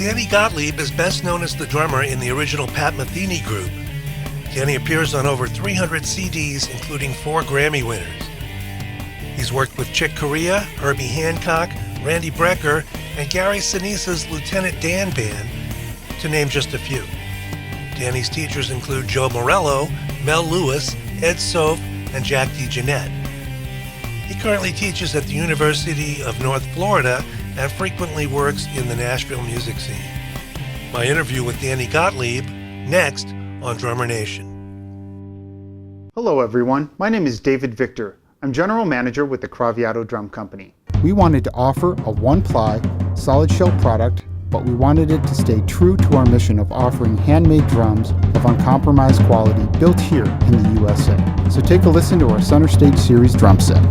Danny Gottlieb is best known as the drummer in the original Pat Metheny Group. Danny appears on over 300 CDs, including 4 Grammy winners. He's worked with Chick Corea, Herbie Hancock, Randy Brecker, and Gary Sinese's Lieutenant Dan Band, to name just a few. Danny's teachers include Joe Morello, Mel Lewis, Soph, and Jack DeJohnette. He currently teaches at the University of North Florida and frequently works in the Nashville music scene. My interview with Danny Gottlieb, next on Drummer Nation. Hello everyone, my name is David Victor. I'm General Manager with the Craviato Drum Company. We wanted to offer a one-ply, solid shell product, but we wanted it to stay true to our mission of offering handmade drums of uncompromised quality built here in the USA. So take a listen to our Center Stage Series drum set.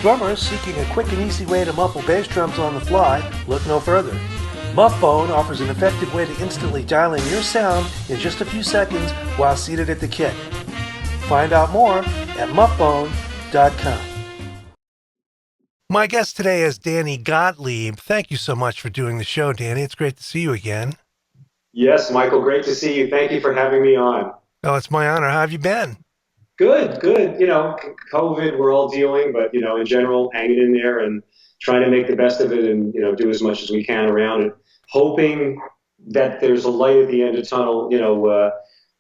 Drummers seeking a quick and easy way to muffle bass drums on the fly, look no further. Muffbone offers an effective way to instantly dial in your sound in just a few seconds while seated at the kit. Find out more at muffbone.com. My guest today is Danny Gottlieb. Thank you so much for doing the show, Danny. It's great to see you again. Yes, Michael, great to see you. Thank you for having me on. Oh, it's my honor. How have you been? Good. You know, COVID, we're all dealing, but, you know, in general, hanging in there and trying to make the best of it and, you know, do as much as we can around it. Hoping that there's a light at the end of the tunnel. You know,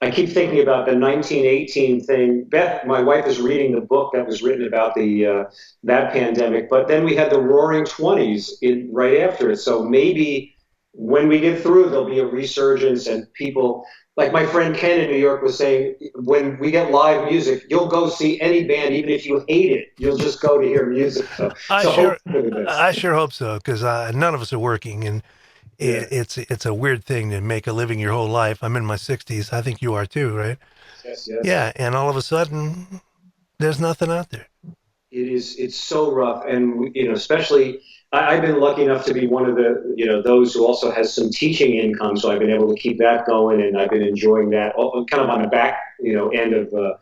I keep thinking about the 1918 thing. Beth, my wife, is reading the book that was written about the that pandemic, but then we had the Roaring '20s right after it. So maybe when we get through, there'll be a resurgence and people, like my friend Ken in New York was saying, when we get live music, you'll go see any band, even if you hate it. You'll just go to hear music. I sure hope so, because none of us are working, and it's a weird thing to make a living your whole life. I'm in my 60s. I think you are too, right? Yes. Yeah, and all of a sudden, there's nothing out there. It's so rough, and you know, especially I've been lucky enough to be one of the, you know, those who also has some teaching income, so I've been able to keep that going, and I've been enjoying that, kind of on the back, you know, end of that.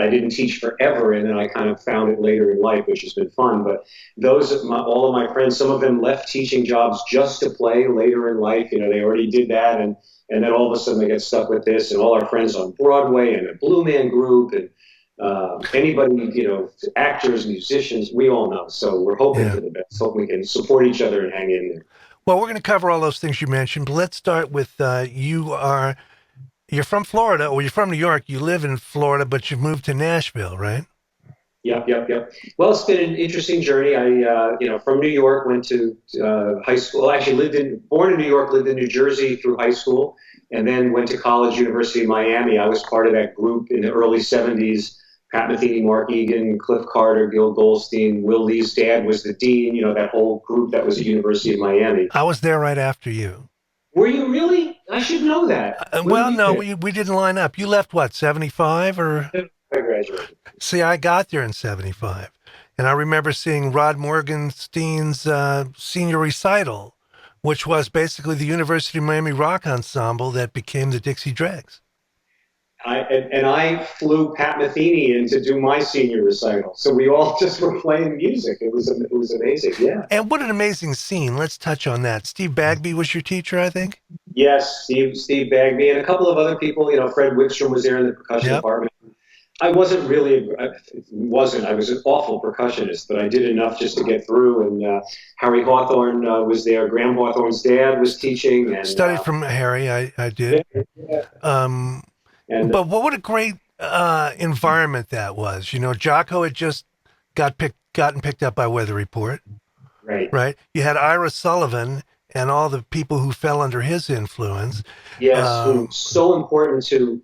I didn't teach forever, and then I kind of found it later in life, which has been fun. But all of my friends, some of them left teaching jobs just to play later in life. You know, they already did that, and then all of a sudden they get stuck with this, and all our friends on Broadway and a Blue Man Group and anybody, you know, actors, musicians, we all know. So we're hoping for the best. Hope we can support each other and hang in there. Well, we're going to cover all those things you mentioned, but let's start with you're from Florida, or you're from New York. You live in Florida, but you've moved to Nashville, right? Yep. Well, it's been an interesting journey. I, you know, from New York, went to high school. Actually, born in New York, lived in New Jersey through high school, and then went to college, University of Miami. I was part of that group in the early 70s. Pat Metheny, Mark Egan, Cliff Carter, Gil Goldstein, Will Lee's dad was the dean, you know, that whole group that was at University of Miami. I was there right after you. Were you really? I should know that. Well, no, we didn't line up. You left, what, 75 or? I graduated. See, I got there in 75. And I remember seeing Rod Morgenstein's senior recital, which was basically the University of Miami rock ensemble that became the Dixie Dregs. I flew Pat Metheny in to do my senior recital. So we all just were playing music. It was amazing, yeah. And what an amazing scene. Let's touch on that. Steve Bagby was your teacher, I think? Yes, Steve Bagby and a couple of other people. You know, Fred Wickstrom was there in the percussion department. I was an awful percussionist, but I did enough just to get through. And Harry Hawthorne was there. Graham Hawthorne's dad was teaching. And studied from Harry, I did. Yeah. But what a great environment that was. You know, Jocko had just gotten picked up by Weather Report. Right. You had Ira Sullivan and all the people who fell under his influence. Yes, so important to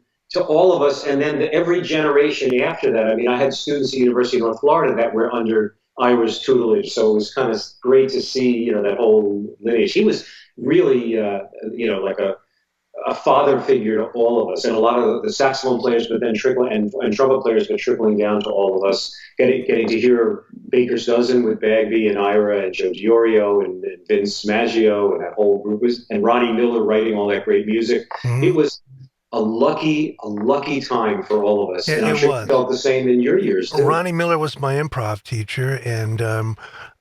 all of us. And then every generation after that. I mean, I had students at the University of North Florida that were under Ira's tutelage. So it was kind of great to see, you know, that whole lineage. He was really, you know, like a father figure to all of us, and a lot of the saxophone players, but then and trumpet players, but trickling down to all of us, getting to hear Baker's Dozen with Bagby and Ira and Joe Diorio and Vince Maggio and that whole group, and Ronnie Miller writing all that great music. Mm-hmm. It was a lucky time for all of us. And I'm sure you felt the same in your years too. Ronnie Miller was my improv teacher, and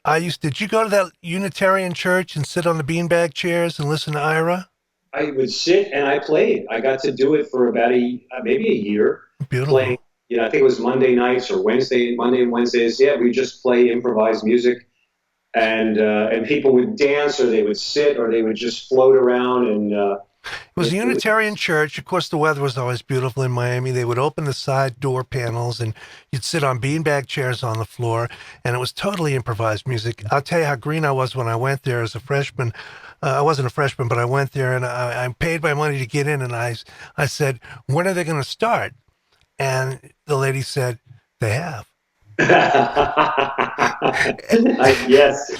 Did you go to that Unitarian church and sit on the beanbag chairs and listen to Ira? I would sit and I played. I got to do it for about maybe a year. Beautiful. Playing, I think it was Monday nights or Monday and Wednesdays. Yeah, we just play improvised music, and people would dance or they would sit or they would just float around. And it was a Unitarian church. Of course, the weather was always beautiful in Miami. They would open the side door panels and you'd sit on beanbag chairs on the floor, and it was totally improvised music. I'll tell you how green I was when I went there as a freshman. I wasn't a freshman, but I went there and I paid my money to get in, and I said, when are they going to start? And the lady said, they have. Yes.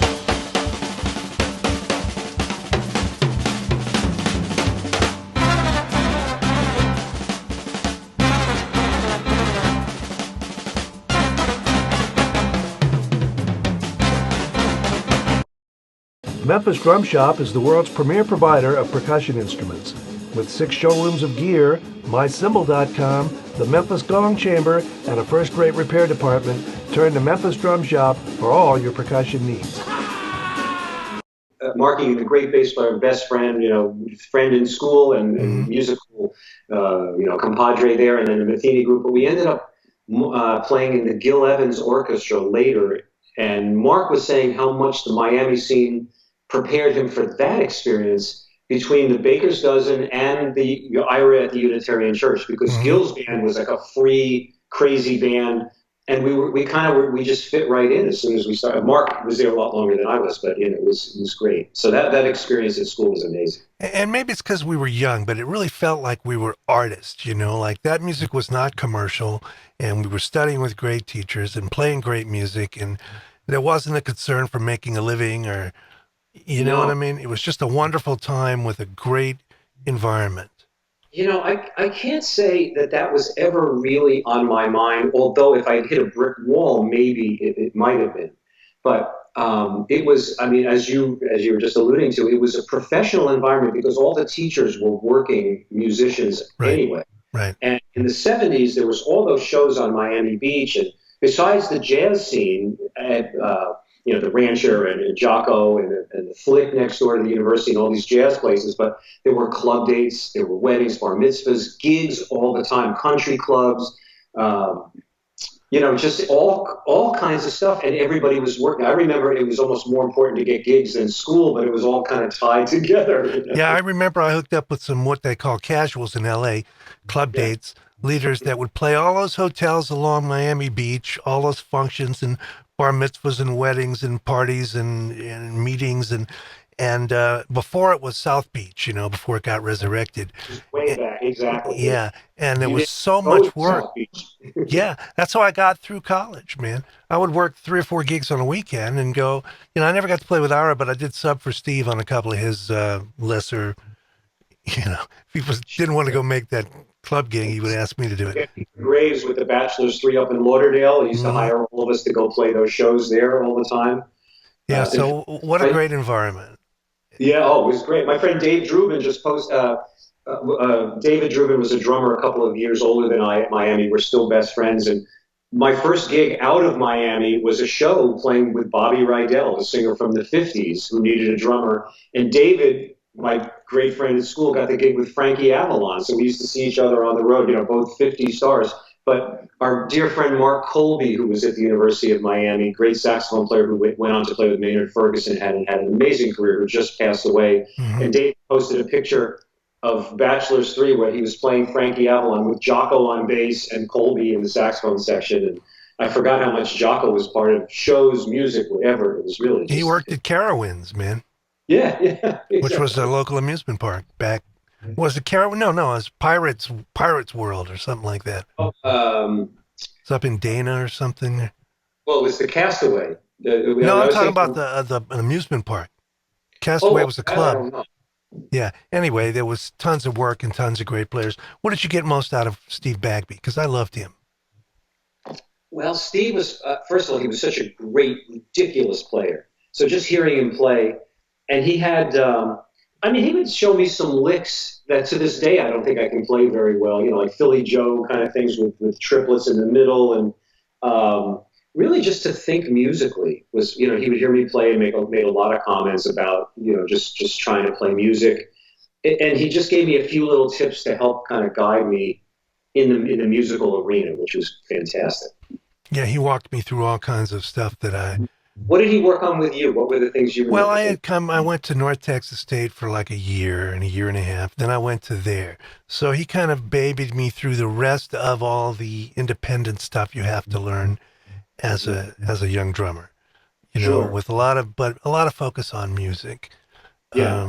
Memphis Drum Shop is the world's premier provider of percussion instruments. With 6 showrooms of gear, mycymbal.com, the Memphis Gong Chamber, and a first-rate repair department, turn to Memphis Drum Shop for all your percussion needs. Marky, the great bass player, best friend, friend in school and musical, compadre there, and then the Metheny Group. But we ended up playing in the Gil Evans Orchestra later, and Mark was saying how much the Miami scene prepared him for that experience between the Baker's Dozen and the Ira at the Unitarian Church, because Gil's band was like a free, crazy band, and we just fit right in as soon as we started. Mark was there a lot longer than I was, but it was great. So that experience at school was amazing. And maybe it's because we were young, but it really felt like we were artists, like that music was not commercial, and we were studying with great teachers and playing great music, and there wasn't a concern for making a living or, you know what I mean? It was just a wonderful time with a great environment. I can't say that was ever really on my mind, although if I'd hit a brick wall, maybe it might have been. But it was, as you were just alluding to, it was a professional environment because all the teachers were working musicians anyway. Right. And in the 70s, there was all those shows on Miami Beach, and besides the jazz scene at the Rancher and Jocko and the Flick next door to the university and all these jazz places, but there were club dates, there were weddings, bar mitzvahs, gigs all the time, country clubs, just all kinds of stuff, and everybody was working. I remember it was almost more important to get gigs than school, but it was all kind of tied together. Yeah, I remember I hooked up with some what they call casuals in L.A., club dates, leaders that would play all those hotels along Miami Beach, all those functions and bar mitzvahs and weddings and parties and meetings and before it was South Beach, before it got resurrected. Way back, exactly. Yeah, and there was so much work. Yeah, that's how I got through college, man. I would work 3 or 4 gigs on a weekend and go, I never got to play with Ira, but I did sub for Steve on a couple of his lesser, if he didn't want to go make that club gig, he would ask me to do it. Graves with the Bachelor's 3 up in Lauderdale. He used to hire all of us to go play those shows there all the time. Yeah, so what a great environment. Yeah, it was great. My friend Dave Drubin just posted. David Drubin was a drummer a couple of years older than I at Miami. We're still best friends. And my first gig out of Miami was a show playing with Bobby Rydell, a singer from the 50s who needed a drummer. And David, my great friend at school, got the gig with Frankie Avalon. So we used to see each other on the road, both 50 stars. But our dear friend Mark Colby, who was at the University of Miami, great saxophone player who went on to play with Maynard Ferguson, had an amazing career, who just passed away. And Dave posted a picture of Bachelor's 3 where he was playing Frankie Avalon with Jocko on bass and Colby in the saxophone section. And I forgot how much Jocko was part of shows, music, whatever. It was really He worked at Carowinds, man. Yeah, exactly. Which was a local amusement park back. Was it Carowinds? No, it was Pirates World or something like that. It's up in Dana or something. Well, it was the Castaway. No, I'm talking about the amusement park. Castaway was a club. Yeah. Anyway, there was tons of work and tons of great players. What did you get most out of Steve Bagby? Because I loved him. Well, Steve was, first of all, he was such a great, ridiculous player. So just hearing him play, and he had, he would show me some licks that to this day I don't think I can play very well, like Philly Joe kind of things with triplets in the middle and really just to think musically. Was, he would hear me play and made a lot of comments about, just trying to play music. And he just gave me a few little tips to help kind of guide me in the musical arena, which was fantastic. Yeah, he walked me through all kinds of stuff that I... What did he work on with you? What were the things you... Well, I went to North Texas State for like a year and a half. Then I went to there. So he kind of babied me through the rest of all the independent stuff you have to learn as a young drummer, Sure. with a lot of focus on music. Yeah.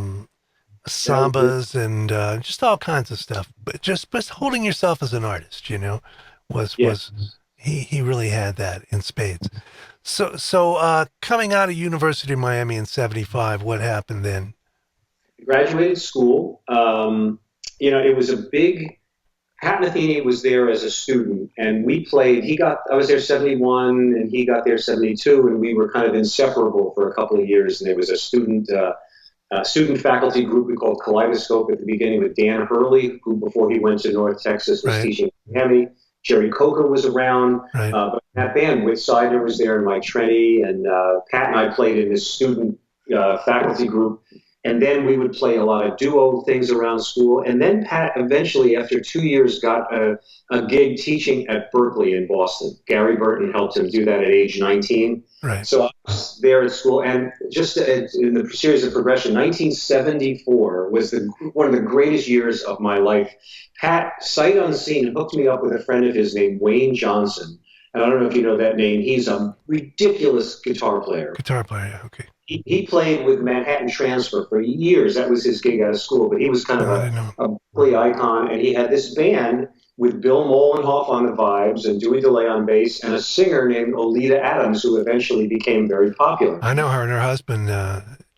Sambas and just all kinds of stuff, but just holding yourself as an artist, was he really had that in spades. So coming out of University of Miami in '75, what happened then? Graduated school. It was a big... Pat Metheny was there as a student, and we played. I was there '71, and he got there '72, and we were kind of inseparable for a couple of years. And there was a student faculty group we called Kaleidoscope at the beginning with Dan Hurley, who before he went to North Texas was teaching in Miami. Jerry Coker was around. Right. But that band, Whit Sider was there, and Mike Trenny, and Pat and I played in this student faculty group. And then we would play a lot of duo things around school. And then Pat eventually, after 2 years, got a gig teaching at Berkeley in Boston. Gary Burton helped him do that at age 19. Right. So I was there at school. And just in the series of progression, 1974 was one of the greatest years of my life. Pat, sight unseen, hooked me up with a friend of his named Wayne Johnson. And I don't know if you know that name. He's a ridiculous guitar player. Yeah, okay. He played with Manhattan Transfer for years. That was his gig out of school, but he was kind of a Berkeley icon. And he had this band with Bill Molenhoff on the vibes and Dewey DeLay on bass and a singer named Olita Adams, who eventually became very popular. I know her and her husband,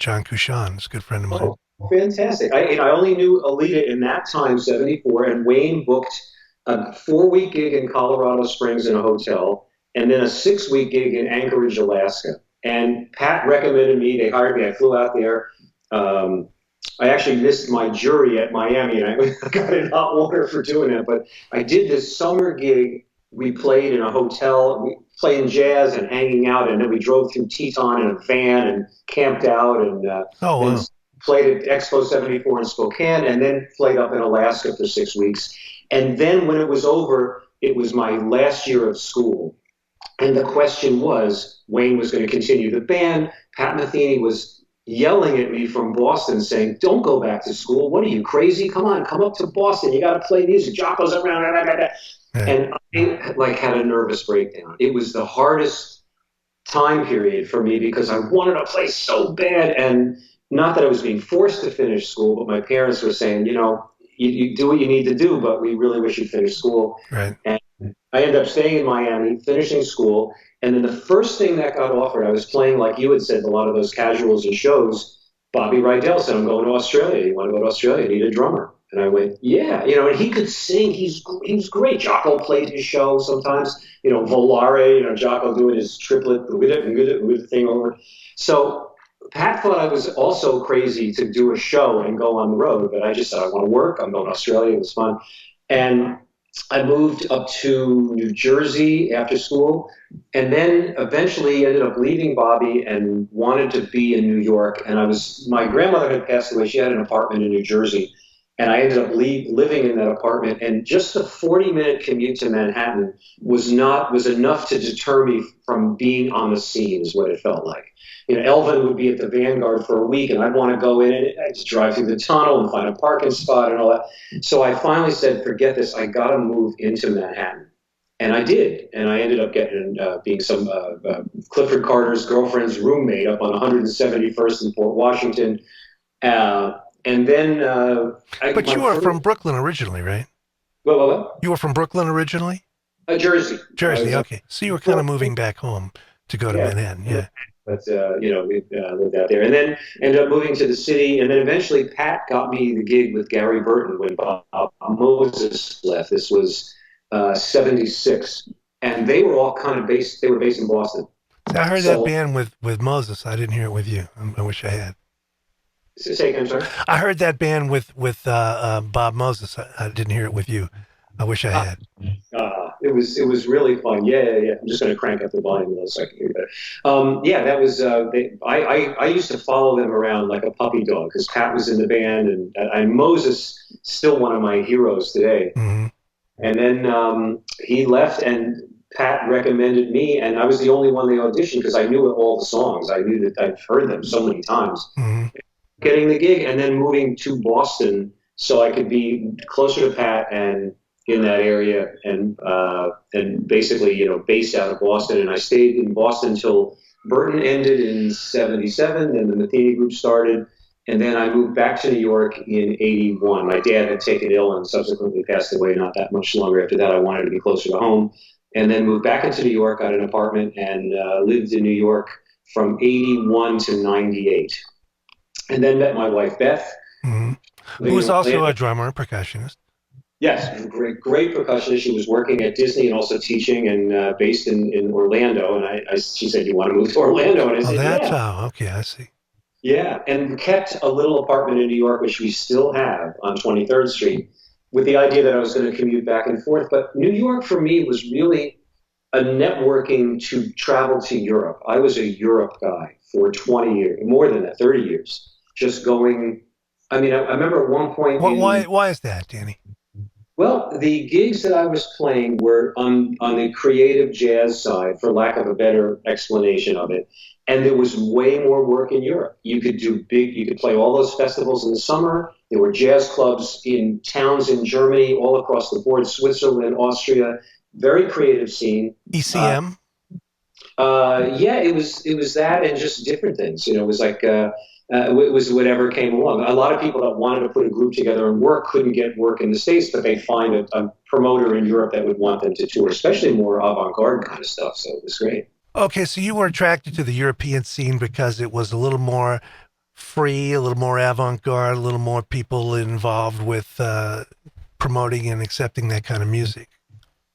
John Cushon, is a good friend of mine. Oh, fantastic. I only knew Olita in that time, '74, and Wayne booked a 4-week gig in Colorado Springs in a hotel and then a 6-week gig in Anchorage, Alaska. And Pat recommended me. They hired me. I flew out there. I actually missed my jury at Miami, and I got in hot water for doing it. But I did this summer gig. We played in a hotel, playing jazz and hanging out, and then we drove through Teton in a van and camped out and played at Expo '74 in Spokane, and then played up in Alaska for 6 weeks. And then when it was over, it was my last year of school. And the question was, Wayne was going to continue the band. Pat Metheny was yelling at me from Boston saying, don't go back to school. What are you, crazy? Come on, come up to Boston. You got to play music. Jocko's around. And I had a nervous breakdown. It was the hardest time period for me because I wanted to play so bad. And not that I was being forced to finish school, but my parents were saying, you do what you need to do, but we really wish you finished school. Right. And I ended up staying in Miami, finishing school, and then the first thing that got offered, I was playing, like you had said, a lot of those casuals and shows. Bobby Rydell said, I'm going to Australia. You want to go to Australia? I need a drummer. And I went, yeah. And he could sing. He was great. Jocko played his show sometimes. Volare, Jocko doing his triplet, the thing over. So Pat thought I was also crazy to do a show and go on the road, but I just said, I want to work. I'm going to Australia. It was fun. And I moved up to New Jersey after school, and then eventually ended up leaving Bobby and wanted to be in New York. And my grandmother had passed away. She had an apartment in New Jersey, and I ended up living in that apartment. And just a 40-minute commute to Manhattan was enough to deter me from being on the scene, is what it felt like. Elvin would be at the Vanguard for a week, and I'd want to go in and I'd just drive through the tunnel and find a parking spot and all that. So I finally said, forget this. I got to move into Manhattan. And I did. And I ended up being some Clifford Carter's girlfriend's roommate up on 171st in Port Washington. And then... But you were from Brooklyn originally, right? What? You were from Brooklyn originally? Jersey. Jersey, okay. So you were kind of moving back home to go to Manhattan, yeah. But, we lived out there. And then ended up moving to the city. And then eventually Pat got me the gig with Gary Burton when Bob Moses left. This was 76. And they were all based in Boston. I heard that band with Moses. I didn't hear it with you. I wish I had. Say again, sorry? I heard that band with Bob Moses. I didn't hear it with you. I wish I had. it was really fun. Yeah. I'm just going to crank up the volume a little so I can hear that. Yeah, that was. I used to follow them around like a puppy dog because Pat was in the band, and Moses still one of my heroes today. Mm-hmm. And then he left, and Pat recommended me, and I was the only one they auditioned because I knew all the songs. I knew that I'd heard them so many times. Mm-hmm. Getting the gig, and then moving to Boston so I could be closer to Pat and in that area, and basically, based out of Boston. And I stayed in Boston until Burton ended in '77, and the Metheny Group started. And then I moved back to New York in '81. My dad had taken ill and subsequently passed away not that much longer after that. I wanted to be closer to home. And then moved back into New York, got an apartment, and lived in New York from '81 to '98. And then met my wife, Beth. Mm-hmm. Who was also a drummer, percussionist. Yes, great percussionist. She was working at Disney and also teaching, and based in Orlando. And she said, "You want to move to Orlando?" And I said, that's yeah. how. Okay, I see. Yeah, and kept a little apartment in New York, which we still have on 23rd Street, with the idea that I was going to commute back and forth. But New York for me was really a networking to travel to Europe. I was a Europe guy for 20 years, more than that, 30 years, just going. I mean, I remember at one point. Why is that, Danny? Well, the gigs that I was playing were on the creative jazz side, for lack of a better explanation of it. And there was way more work in Europe. You could play all those festivals in the summer. There were jazz clubs in towns in Germany, all across the board, Switzerland, Austria, very creative scene. ECM? Yeah, it was that and just different things. It was like, it was whatever came along. A lot of people that wanted to put a group together and work couldn't get work in the States, but they'd find a promoter in Europe that would want them to tour, especially more avant-garde kind of stuff. So it was great. Okay, so you were attracted to the European scene because it was a little more free, a little more avant-garde, a little more people involved with promoting and accepting that kind of music.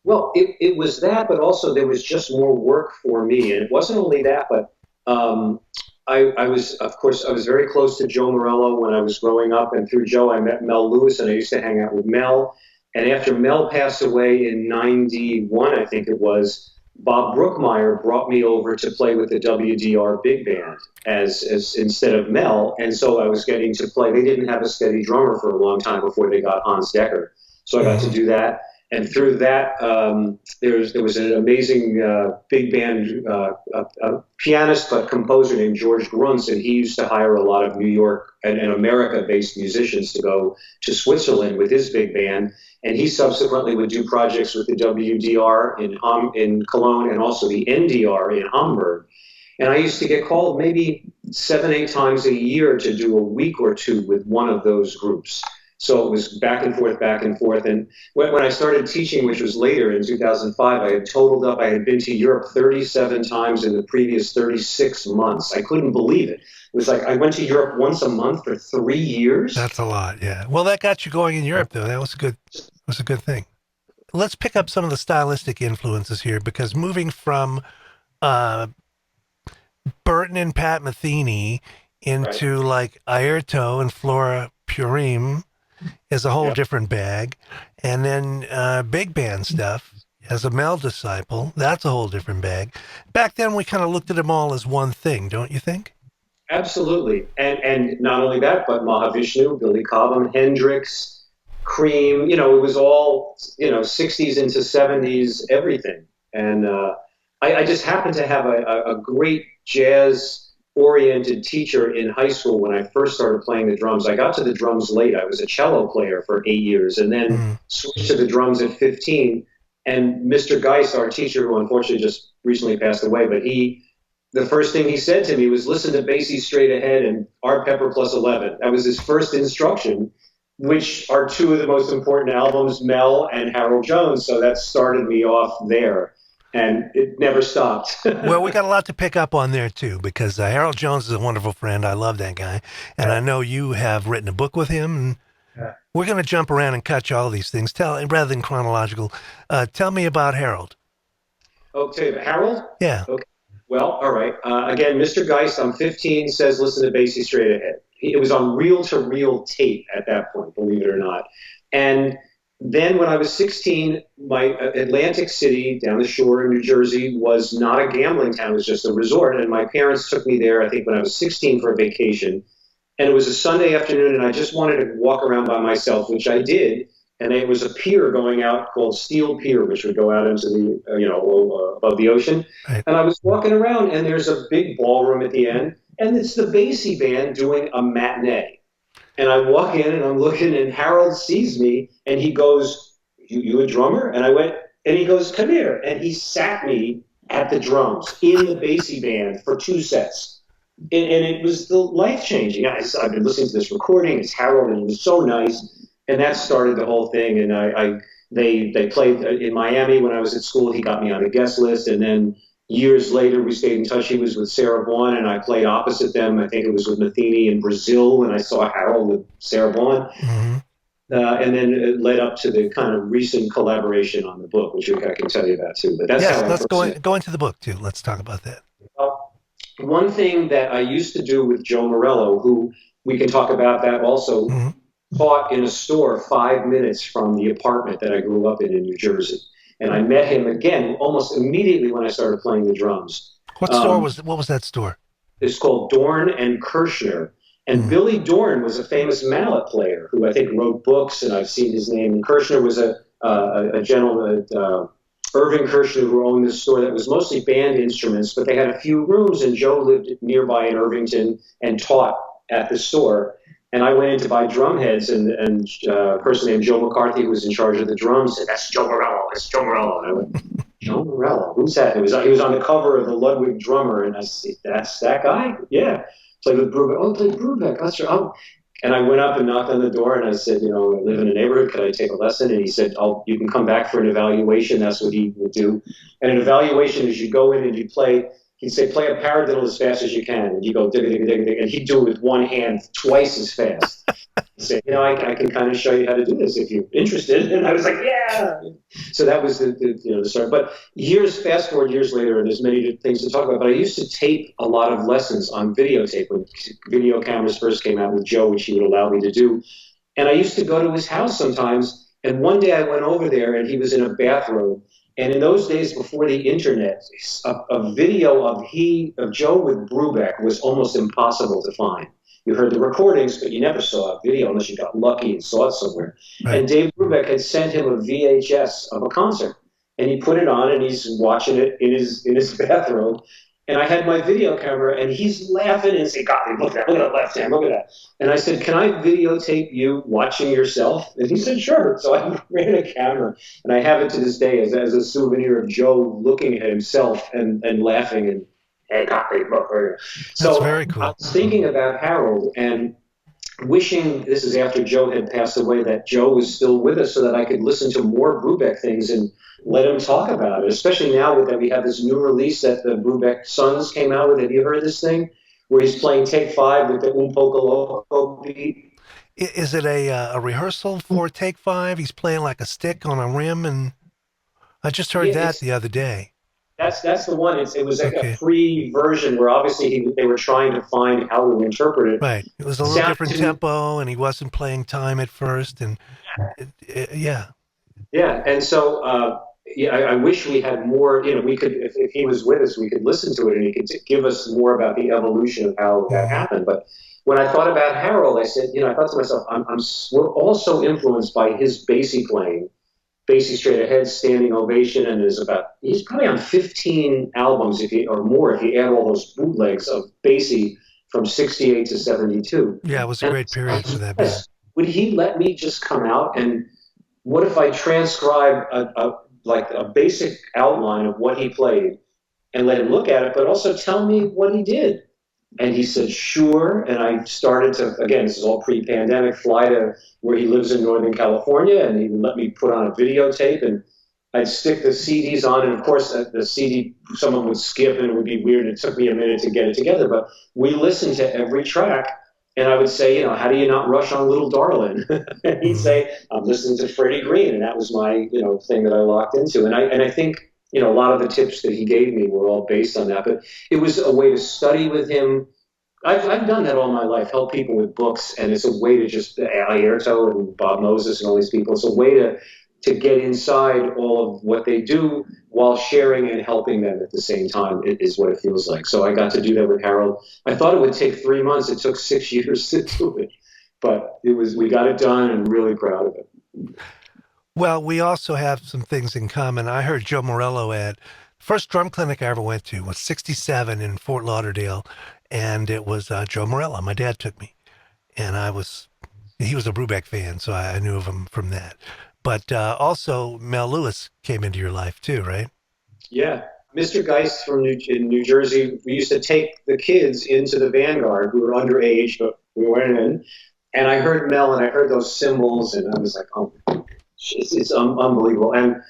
Well, it was that, but also there was just more work for me. And it wasn't only that, but I was very close to Joe Morello when I was growing up. And through Joe, I met Mel Lewis, and I used to hang out with Mel. And after Mel passed away in '91, I think it was, Bob Brookmeyer brought me over to play with the WDR big band as instead of Mel. And so I was getting to play. They didn't have a steady drummer for a long time before they got Hans Decker. So I got to do that. And through that, there was an amazing big band pianist but composer named George Brunson. He used to hire a lot of New York and America-based musicians to go to Switzerland with his big band. And he subsequently would do projects with the WDR in Cologne and also the NDR in Hamburg. And I used to get called maybe 7-8 times a year to do a week or two with one of those groups. So it was back and forth. And when I started teaching, which was later in 2005, I had totaled up. I had been to Europe 37 times in the previous 36 months. I couldn't believe it. It was like I went to Europe once a month for 3 years. That's a lot, yeah. Well, that got you going in Europe, though. That was a good thing. Let's pick up some of the stylistic influences here, because moving from Burton and Pat Metheny into like Airto and Flora Purim is a whole different bag. And then big band stuff as a Mel disciple, that's a whole different bag. Back then we kind of looked at them all as one thing, don't you think? Absolutely. And not only that, but Mahavishnu, Billy Cobham, Hendrix, Cream, it was all, 60s into 70s, everything. And I just happened to have a great jazz-oriented teacher in high school when I first started playing the drums. I got to the drums late. I was a cello player for 8 years and then switched to the drums at 15. And Mr. Geist, our teacher, who unfortunately just recently passed away, but the first thing he said to me was, listen to Basie Straight Ahead and Art Pepper Plus 11. That was his first instruction, which are two of the most important albums, Mel and Harold Jones. So that started me off there, and it never stopped. Well, we got a lot to pick up on there, too, because Harold Jones is a wonderful friend. I love that guy. And I know you have written a book with him. And we're going to jump around and catch all these things, rather than chronological. Tell me about Harold. Okay, Harold? Yeah. Okay. Well, all right. Again, Mr. Geist, I'm 15, says, listen to Basie Straight Ahead. It was on reel-to-reel tape at that point, believe it or not. And Then when I was 16, my Atlantic City down the shore in New Jersey was not a gambling town. It was just a resort. And my parents took me there, I think, when I was 16 for a vacation. And it was a Sunday afternoon, and I just wanted to walk around by myself, which I did. And there was a pier going out called Steel Pier, which would go out into the, above the ocean. Right. And I was walking around, and there's a big ballroom at the end, and it's the Bagby band doing a matinee. And I walk in, and I'm looking, and Harold sees me, and he goes, you a drummer? And I went, and he goes, come here. And he sat me at the drums in the Bagby band for 2 sets. And it was life-changing. I've been listening to this recording. It's Harold, and he was so nice. And that started the whole thing. And they played in Miami when I was at school. He got me on a guest list. And then years later, we stayed in touch. He was with Sarah Vaughan, and I played opposite them. I think it was with Metheny in Brazil, and I saw Harold with Sarah Vaughan. Mm-hmm. And then it led up to the kind of recent collaboration on the book, which I can tell you about too. But that's let's go into the book too. Let's talk about that. One thing that I used to do with Joe Morello, who we can talk about that also, taught in a store 5 minutes from the apartment that I grew up in New Jersey. And I met him again almost immediately when I started playing the drums. What was that store? It's called Dorn and Kirshner. And Billy Dorn was a famous mallet player who I think wrote books, and I've seen his name. And Kirshner was a gentleman, Irving Kirshner, who owned this store that was mostly band instruments, but they had a few rooms, and Joe lived nearby in Irvington and taught at the store. And I went in to buy drum heads, and a person named Joe McCarthy, who was in charge of the drums, said, "That's Joe Morello. That's Joe Morello." And I went, "Joe Morello? Who's that?" He was on the cover of the Ludwig Drummer, and I said, "That's that guy? Yeah." Played with Brubeck. Oh, played Brubeck. That's right. Oh. And I went up and knocked on the door, and I said, I live in a neighborhood. Could I take a lesson? And he said, you can come back for an evaluation. That's what he would do. And an evaluation is you go in and you play. He'd say, play a paradiddle as fast as you can. And you go, dig, dig, dig, dig. And he'd do it with one hand twice as fast. He'd say, I can kind of show you how to do this if you're interested. And I was like, yeah. So that was the start. But fast forward years later, and there's many things to talk about. But I used to tape a lot of lessons on videotape when video cameras first came out with Joe, which he would allow me to do. And I used to go to his house sometimes. And one day I went over there, and he was in a bathrobe. And in those days before the internet, a video of Joe with Brubeck was almost impossible to find. You heard the recordings, but you never saw a video unless you got lucky and saw it somewhere. Right. And Dave Brubeck had sent him a VHS of a concert, and he put it on, and he's watching it in his bathrobe. And I had my video camera, and he's laughing and saying, "Gottlieb, look at that left hand, look at that." And I said, "Can I videotape you watching yourself?" And he said, "Sure." So I ran a camera, and I have it to this day as a souvenir of Joe looking at himself and laughing and, "Hey, Gottlieb, look here." So that's very cool. I was thinking about Harold and wishing, this is after Joe had passed away, that Joe was still with us so that I could listen to more Brubeck things and let him talk about it, especially now that we have this new release that the Brubeck Sons came out with. Have you heard this thing? Where he's playing Take 5 with the Poco Loco beat. Is it a rehearsal for Take 5? He's playing like a stick on a rim, and I just heard that the other day. That's the one. It was a pre-version where obviously they were trying to find how to interpret it. Right. It was a little different tempo, and he wasn't playing time at first, and yeah. Yeah, and so I wish we had more. We could, if he was with us, we could listen to it, and he could give us more about the evolution of how that happened. But when I thought about Harold, I said, I thought to myself, we're all so influenced by his Bagby playing. Bagby Straight Ahead, Standing Ovation, and he's probably on 15 albums or more if you add all those bootlegs of Bagby from 68 to 72. Yeah, it was a great period for that band. Would he let me just come out, and what if I transcribe a basic outline of what he played and let him look at it, but also tell me what he did? And he said, sure. And I started to, again, this is all pre-pandemic, fly to where he lives in Northern California, and he would let me put on a videotape, and I'd stick the CDs on. And of course, the CD, someone would skip, and it would be weird. It took me a minute to get it together, but we listened to every track. And I would say, how do you not rush on Little Darlin'? And he'd say, I'm listening to Freddie Green. And that was my, thing that I locked into. And I think, a lot of the tips that he gave me were all based on that. But it was a way to study with him I've done that all my life, help people with books, and it's a way to just, Ayrto and Bob Moses and all these people, it's a way to get inside all of what they do while sharing and helping them at the same time, is what it feels like. So I got to do that with Harold. I thought it would take 3 months. It took 6 years to do it, but we got it done and really proud of it. Well, we also have some things in common. I heard Joe Morello at first drum clinic I ever went to was 67 in Fort Lauderdale, and it was Joe Morello. My dad took me, and he was a Brubeck fan, so I knew of him from that. But also Mel Lewis came into your life too, right? Yeah. Mr. Geist in New Jersey, we used to take the kids into the Vanguard who were underage, but we went in. And I heard Mel and I heard those cymbals, and I was like, oh, it's unbelievable. And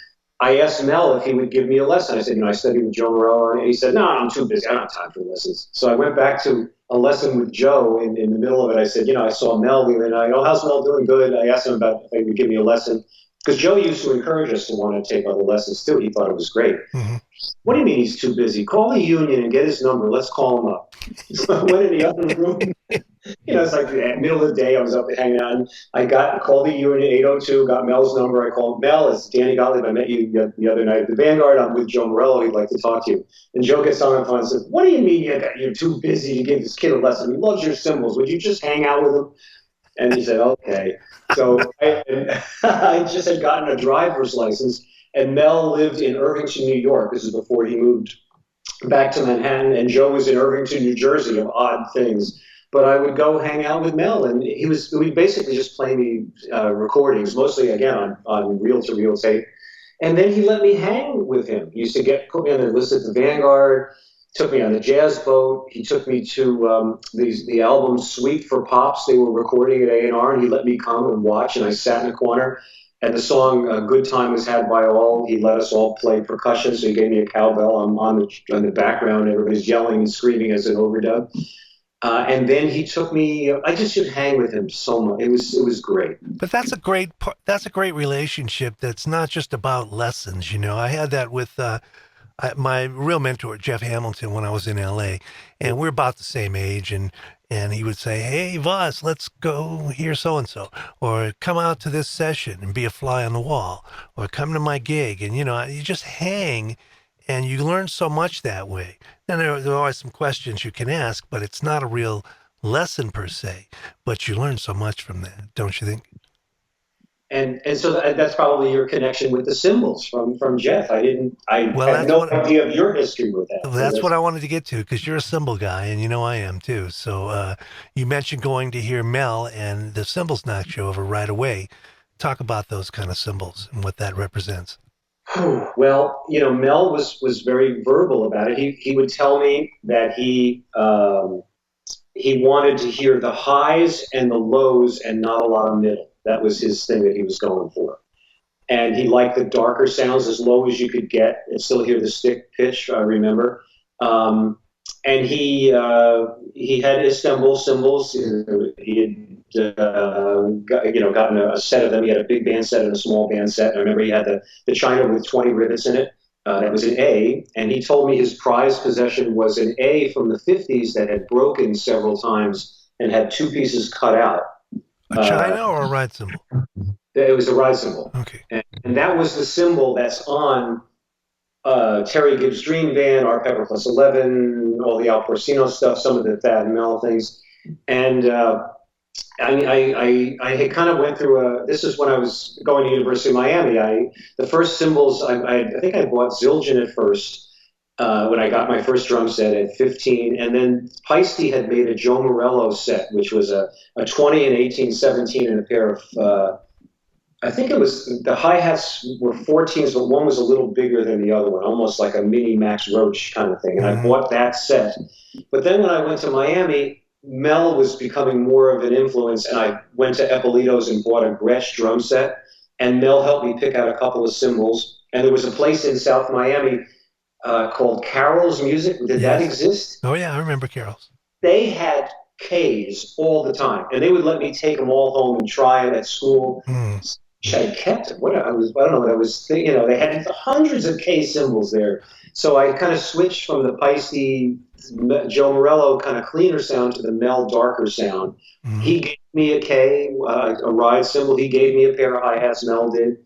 I asked Mel if he would give me a lesson. I said, I studied with Joe Morello. And he said, no, I'm too busy. I don't have time for lessons. So I went back to a lesson with Joe. In the middle of it, I said, I saw Mel the other night. Oh, how's Mel doing? Good. I asked him about if he would give me a lesson. Because Joe used to encourage us to want to take other lessons too. He thought it was great. Mm-hmm. What do you mean he's too busy? Call the union and get his number. Let's call him up. So I went in the other room. It's like the middle of the day. I was up hanging out. And I called the union 802, got Mel's number. I called Mel. It's Danny Gottlieb. I met you the other night at the Vanguard. I'm with Joe Morello. He'd like to talk to you. And Joe gets on the phone and says, what do you mean you're too busy to give this kid a lesson? He loves your cymbals. Would you just hang out with him? And he said, okay. So I just had gotten a driver's license, and Mel lived in Irvington, New York. This is before he moved back to Manhattan, and Joe was in Irvington, New Jersey, of odd things. But I would go hang out with Mel, and we'd basically just play me recordings, mostly, again, on reel-to-reel tape. And then he let me hang with him. He used to put me on the list at the Vanguard, took me on the jazz boat. He took me to the album Suite for Pops. They were recording at A&R, and he let me come and watch, and I sat in the corner. And the song "A Good Time Was Had by All," he let us all play percussion, so he gave me a cowbell. I'm on the background. Everybody's yelling and screaming as an overdub. And then he took me. I just should hang with him so much. It was great. But that's a great relationship. That's not just about lessons. I had that with my real mentor, Jeff Hamilton, when I was in LA, and we're about the same age, and he would say, hey, Voss, let's go hear so-and-so, or come out to this session and be a fly on the wall, or come to my gig. And, you just hang, and you learn so much that way. Then there are always some questions you can ask, but it's not a real lesson per se, but you learn so much from that, don't you think? And so that's probably your connection with the cymbals from Jeff. I had no idea of your history with that. That's what I wanted to get to, because you're a cymbal guy, and I am too. So you mentioned going to hear Mel, and the cymbals knocked you over right away. Talk about those kind of cymbals and what that represents. Well, Mel was very verbal about it. He would tell me that he wanted to hear the highs and the lows and not a lot of middle. That was his thing that he was going for. And he liked the darker sounds as low as you could get and still hear the stick pitch, I remember. And he had Istanbul cymbals. He had gotten a set of them. He had a big band set and a small band set. I remember he had the China with 20 rivets in it. That was an A. And he told me his prized possession was an A from the 50s that had broken several times and had two pieces cut out. A China or a ride cymbal? It was a ride cymbal. Okay. And that was the cymbal that's on Terry Gibbs' Dream Van, Art Pepper Plus 11, all the Al Porcino stuff, some of the Thad and Mel things. And I had kind of went through this is when I was going to University of Miami. The first cymbals, I think I bought Zildjian at first. When I got my first drum set at 15, and then Peisty had made a Joe Morello set, which was a 20 and 18-17 and a pair of, I think it was, the hi-hats were 14s, but one was a little bigger than the other one, almost like a mini Max Roach kind of thing, and I bought that set. But then when I went to Miami, Mel was becoming more of an influence, and I went to Eppolito's and bought a Gretsch drum set, and Mel helped me pick out a couple of cymbals, and there was a place in South Miami called Carol's Music. Did that exist? Oh, yeah, I remember Carol's. They had K's all the time, and they would let me take them all home and try it at school. I kept them. I don't know what I was thinking. They had hundreds of K cymbals there. So I kind of switched from the Peisty Joe Morello kind of cleaner sound to the Mel darker sound. Mm-hmm. He gave me a K, a ride cymbal. He gave me a pair of hi-hats, Mel did.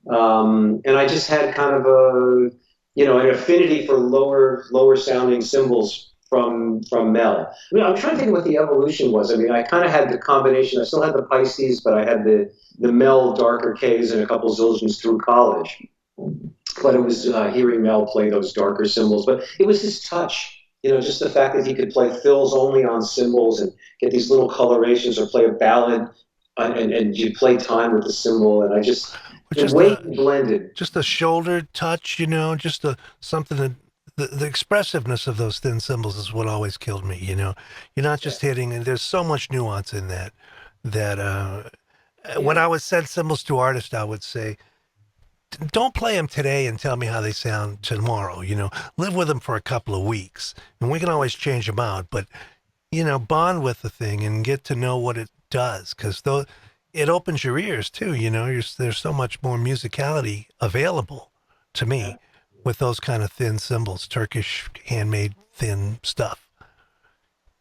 And I just had kind of an affinity for lower sounding cymbals from Mel. I'm trying to think what the evolution was. I kind of had the combination. I still had the Peisties, but I had the Mel darker Ks and a couple Zildjians through college. But it was hearing Mel play those darker cymbals. But it was his touch, just the fact that he could play fills only on cymbals and get these little colorations, or play a ballad and you play time with the cymbal. And I just the way he blended. Just a shoulder touch, just something that the expressiveness of those thin cymbals is what always killed me. You're not just hitting, and there's so much nuance in that. When I would send cymbals to artists, I would say, don't play them today and tell me how they sound tomorrow. Live with them for a couple of weeks, and we can always change them out. But bond with the thing and get to know what it does, because it opens your ears too. There's so much more musicality available to me with those kind of thin cymbals, Turkish handmade thin stuff.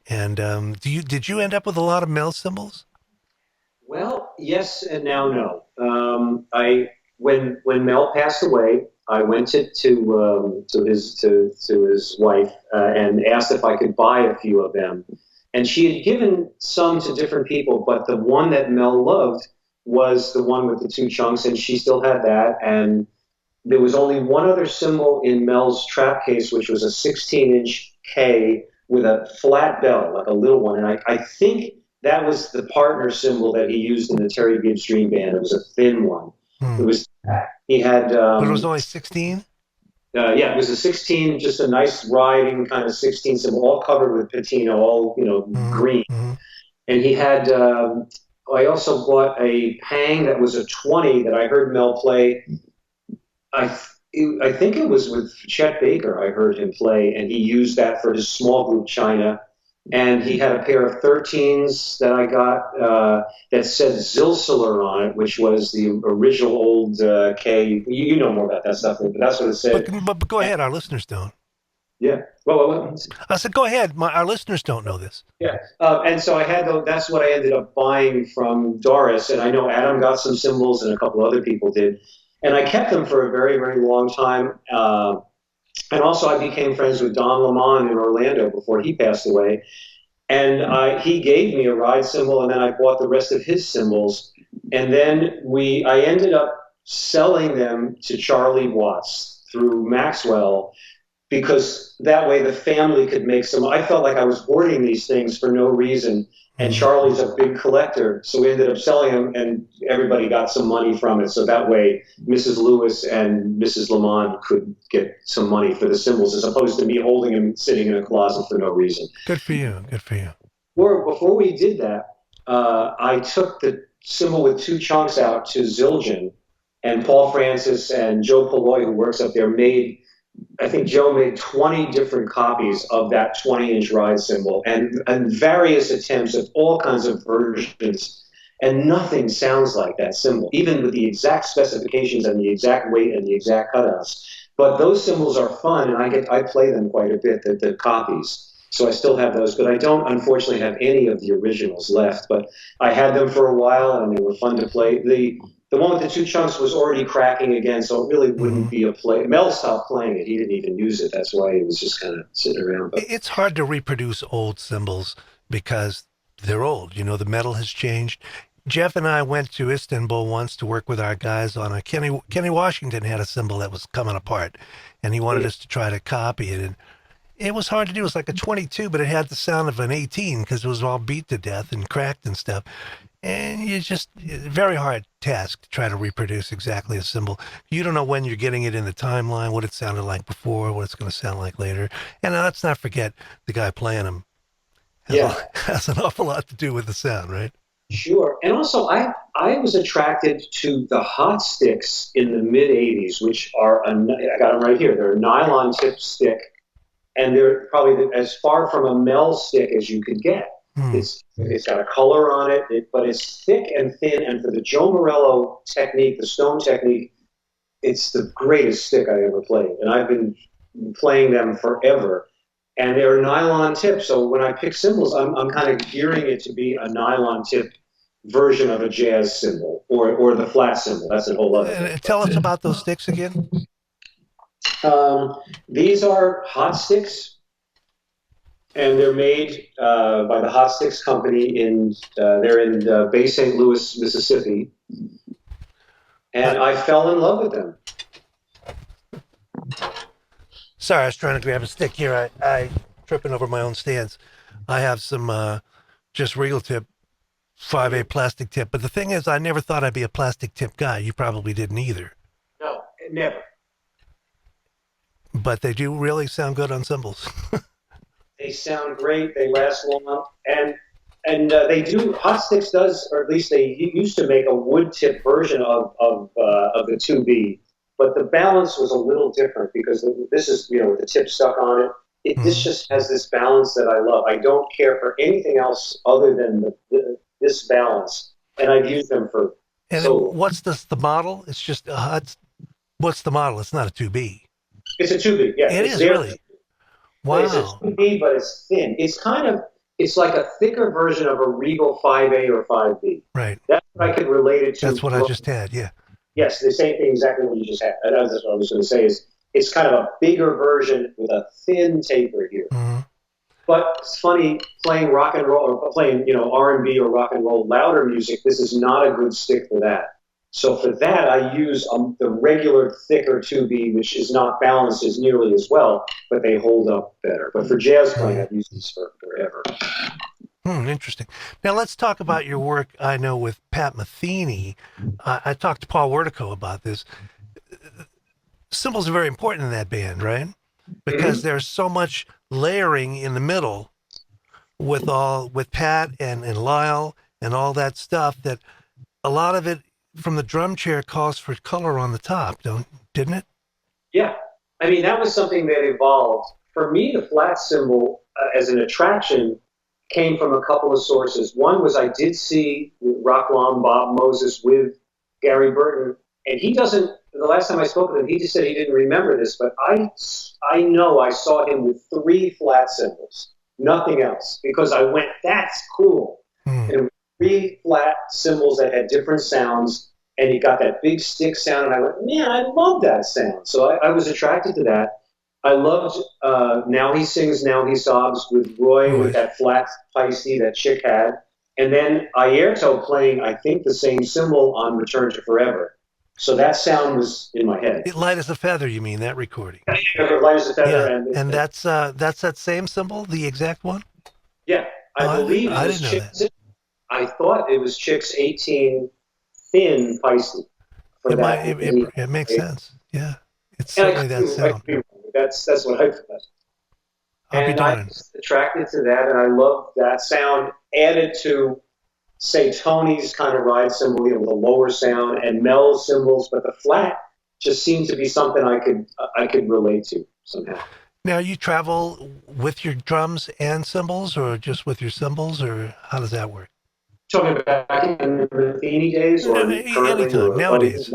And did you end up with a lot of Mel cymbals? Well, yes, and now no. When Mel passed away, I went to his wife and asked if I could buy a few of them. And she had given some to different people, but the one that Mel loved was the one with the two chunks, and she still had that. And there was only one other cymbal in Mel's trap case, which was a 16-inch K with a flat bell, like a little one. And I think that was the partner cymbal that he used in the Terry Gibbs Dream Band. It was a thin one. It was. He had. But it was only 16. Yeah, it was a 16, just a nice riding kind of 16 cymbal, all covered with patina, all green. Mm-hmm. And he had. I also bought a Pang that was a 20 that I heard Mel play. I think it was with Chet Baker. I heard him play, and he used that for his small group China. And he had a pair of 13s that I got that said Zilsler on it, which was the original old K. You know more about that stuff, but that's what it said. But go ahead, our listeners don't. Yeah. Well, I said, go ahead. Our listeners don't know this. Yeah. And so I had that's what I ended up buying from Doris. And I know Adam got some cymbals and a couple other people did. And I kept them for a very, very long time. And also I became friends with Don Lamont in Orlando before he passed away. And he gave me a ride cymbal, and then I bought the rest of his cymbals. And then I ended up selling them to Charlie Watts through Maxwell, because that way the family could make some. I felt like I was hoarding these things for no reason. And Charlie's a big collector, so we ended up selling them, and everybody got some money from it. So that way, Mrs. Lewis and Mrs. Lamont could get some money for the cymbals, as opposed to me holding them sitting in a closet for no reason. Good for you. Good for you. Before we did that, I took the cymbal with two chunks out to Zildjian, and Paul Francis and Joe Polloy, who works up there, I think Joe made 20 different copies of that 20-inch ride cymbal, and various attempts at all kinds of versions, and nothing sounds like that cymbal, even with the exact specifications and the exact weight and the exact cutouts. But those cymbals are fun, and I play them quite a bit, the copies. So I still have those, but I don't, unfortunately, have any of the originals left. But I had them for a while, and they were fun to play. The one with the two chunks was already cracking again, so it really wouldn't be a play. Mel stopped playing it. He didn't even use it. That's why he was just kind of sitting around. But it's hard to reproduce old cymbals because they're old. The metal has changed. Jeff and I went to Istanbul once to work with our guys on Kenny Washington had a cymbal that was coming apart, and he wanted us to try to copy it. And it was hard to do. It was like a 22, but it had the sound of an 18 because it was all beat to death and cracked and stuff. And very hard task to try to reproduce exactly a cymbal. You don't know when you're getting it in the timeline, what it sounded like before, what it's going to sound like later. And let's not forget the guy playing them has an awful lot to do with the sound, right? Sure. And also, I was attracted to the hot sticks in the mid-'80s, which are, I got them right here. They're a nylon tip stick, and they're probably as far from a Mel stick as you could get. It's got a color on it, but it's thick and thin. And for the Joe Morello technique, the stone technique, it's the greatest stick I ever played. And I've been playing them forever. And they're nylon tips. So when I pick cymbals, I'm kind of gearing it to be a nylon tip version of a jazz cymbal or the flat cymbal. That's a whole other thing. Tell us about those sticks again. These are hot sticks, and they're made by the Hot Sticks Company. They're in Bay St. Louis, Mississippi, and I fell in love with them. Sorry, I was trying to grab a stick here. I tripping over my own stands. I have some just regal tip 5A plastic tip, but the thing is, I never thought I'd be a plastic tip guy. You probably didn't either. No, never. But they do really sound good on cymbals. They sound great. They last long, and they do. Hot Sticks does, or at least they used to make a wood tip version of the 2B, but the balance was a little different because this is with the tip stuck on it. This just has this balance that I love. I don't care for anything else other than this balance, and I've used them for. And so what's the model? It's just what's the model? It's not a 2B. It's a 2B. Yeah, it is really. Wow. It's a 2B, but it's thin. It's like a thicker version of a Regal 5A or 5B. Right. That's what I could relate it to. That's what I just had. Yeah. Yes, the same thing, exactly what you just had. That's what I was going to say. Is it's kind of a bigger version with a thin taper here. Mm-hmm. But it's funny playing rock and roll or playing R&B or rock and roll louder music. This is not a good stick for that. So for that, I use the regular thicker 2B, which is not balanced as nearly as well, but they hold up better. But for jazz playing, I've used these for forever. Interesting. Now let's talk about your work. I know with Pat Metheny. I talked to Paul Wertico about this. Cymbals are very important in that band, right? Because there's so much layering in the middle with Pat and Lyle and all that stuff that a lot of it from the drum chair calls for color on the top, didn't it? Yeah. I mean, that was something that evolved. For me, the flat cymbal as an attraction came from a couple of sources. One was I did see Rock Lom Bob Moses with Gary Burton, and the last time I spoke with him, he just said he didn't remember this, but I know I saw him with 3 flat cymbals, nothing else, because I went, that's cool. And 3 flat cymbals that had different sounds, and he got that big stick sound, and I went, man, I love that sound. So I was attracted to that. I loved Now He Sings, Now He Sobs with Roy with that flat Pisces that Chick had. And then Airto playing, I think, the same cymbal on Return to Forever. So that sound was in my head. Light as a Feather, you mean, that recording? Light as a Feather. Yeah. And that's that same cymbal, the exact one? Yeah. I believe it was Chick's. I thought it was Chick's 18 thin Pisces. It makes sense. Yeah. It's certainly that sound. That's what I thought. And I was attracted to that, and I love that sound added to, say, Tony's kind of ride cymbal with a lower sound and Mel's cymbals, but the flat just seemed to be something I could relate to somehow. Now, you travel with your drums and cymbals, or just with your cymbals, or how does that work? Talking about back in the Metheny days, or anytime nowadays?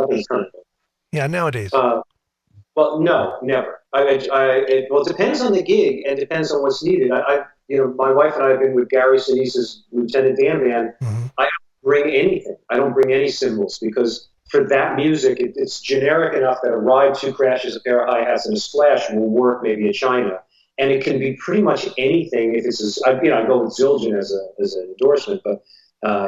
Yeah, nowadays. Well, no, never. It depends on the gig and depends on what's needed. My wife and I have been with Gary Sinise's Lieutenant Dan band. Mm-hmm. I don't bring anything. I don't bring any cymbals because for that music, it's generic enough that a ride, 2 crashes, a pair of hi-hats, and a splash will work maybe at China. And it can be pretty much anything. If it's, I go with Zildjian as an endorsement, but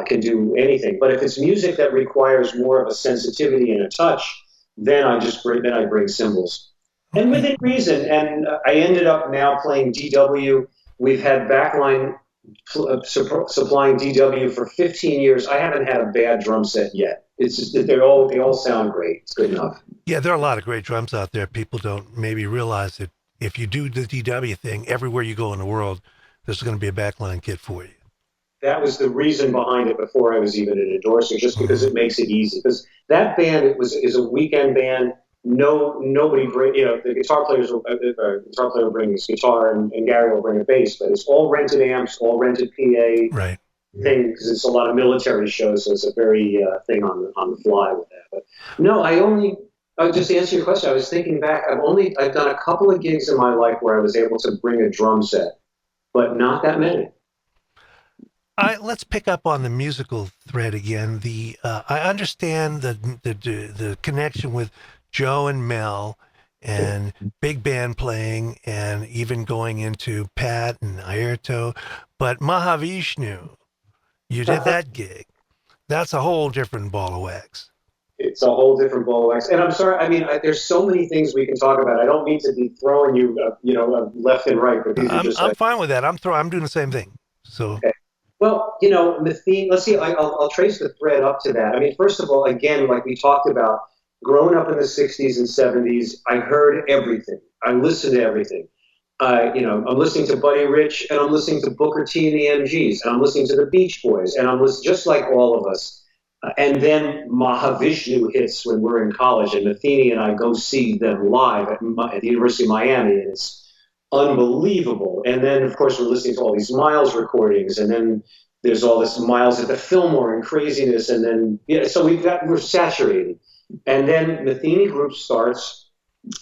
can do anything. But if it's music that requires more of a sensitivity and a touch, then I bring cymbals. And within reason. And I ended up now playing DW. We've had Backline supplying DW for 15 years. I haven't had a bad drum set yet. It's just that they all sound great. It's good enough. Yeah, there are a lot of great drums out there. People don't maybe realize that if you do the DW thing, everywhere you go in the world, there's going to be a Backline kit for you. That was the reason behind it before I was even an endorser, just because it makes it easy. Because that band is a weekend band. nobody bring, the guitar player will bring his guitar and Gary will bring a bass, but it's all rented amps, all rented PA Right. thing, because it's a lot of military shows, so it's a very thing on the fly with that. But no, just to answer your question, I was thinking back, I've done a couple of gigs in my life where I was able to bring a drum set, but not that many. Let's pick up on the musical thread again. I understand the connection with Joe and Mel and big band playing and even going into Pat and Airto, but Mahavishnu, you did that gig. That's a whole different ball of wax. It's a whole different ball of wax. And I'm sorry, there's so many things we can talk about. I don't mean to be throwing you, left and right, but these are just... I'm fine with that. I'm doing the same thing. So... Okay. Well, the theme, let's see, I'll trace the thread up to that. First of all, again, like we talked about, growing up in the 60s and 70s, I heard everything. I listened to everything. I'm listening to Buddy Rich, and I'm listening to Booker T and the MGs, and I'm listening to the Beach Boys, and I'm listening, just like all of us. And then Mahavishnu hits when we're in college, and Metheny and I go see them live at the University of Miami, and it's unbelievable. And then, of course, we're listening to all these Miles recordings, and then there's all this Miles at the Fillmore and craziness, and then so we're saturated. And then Metheny Group starts,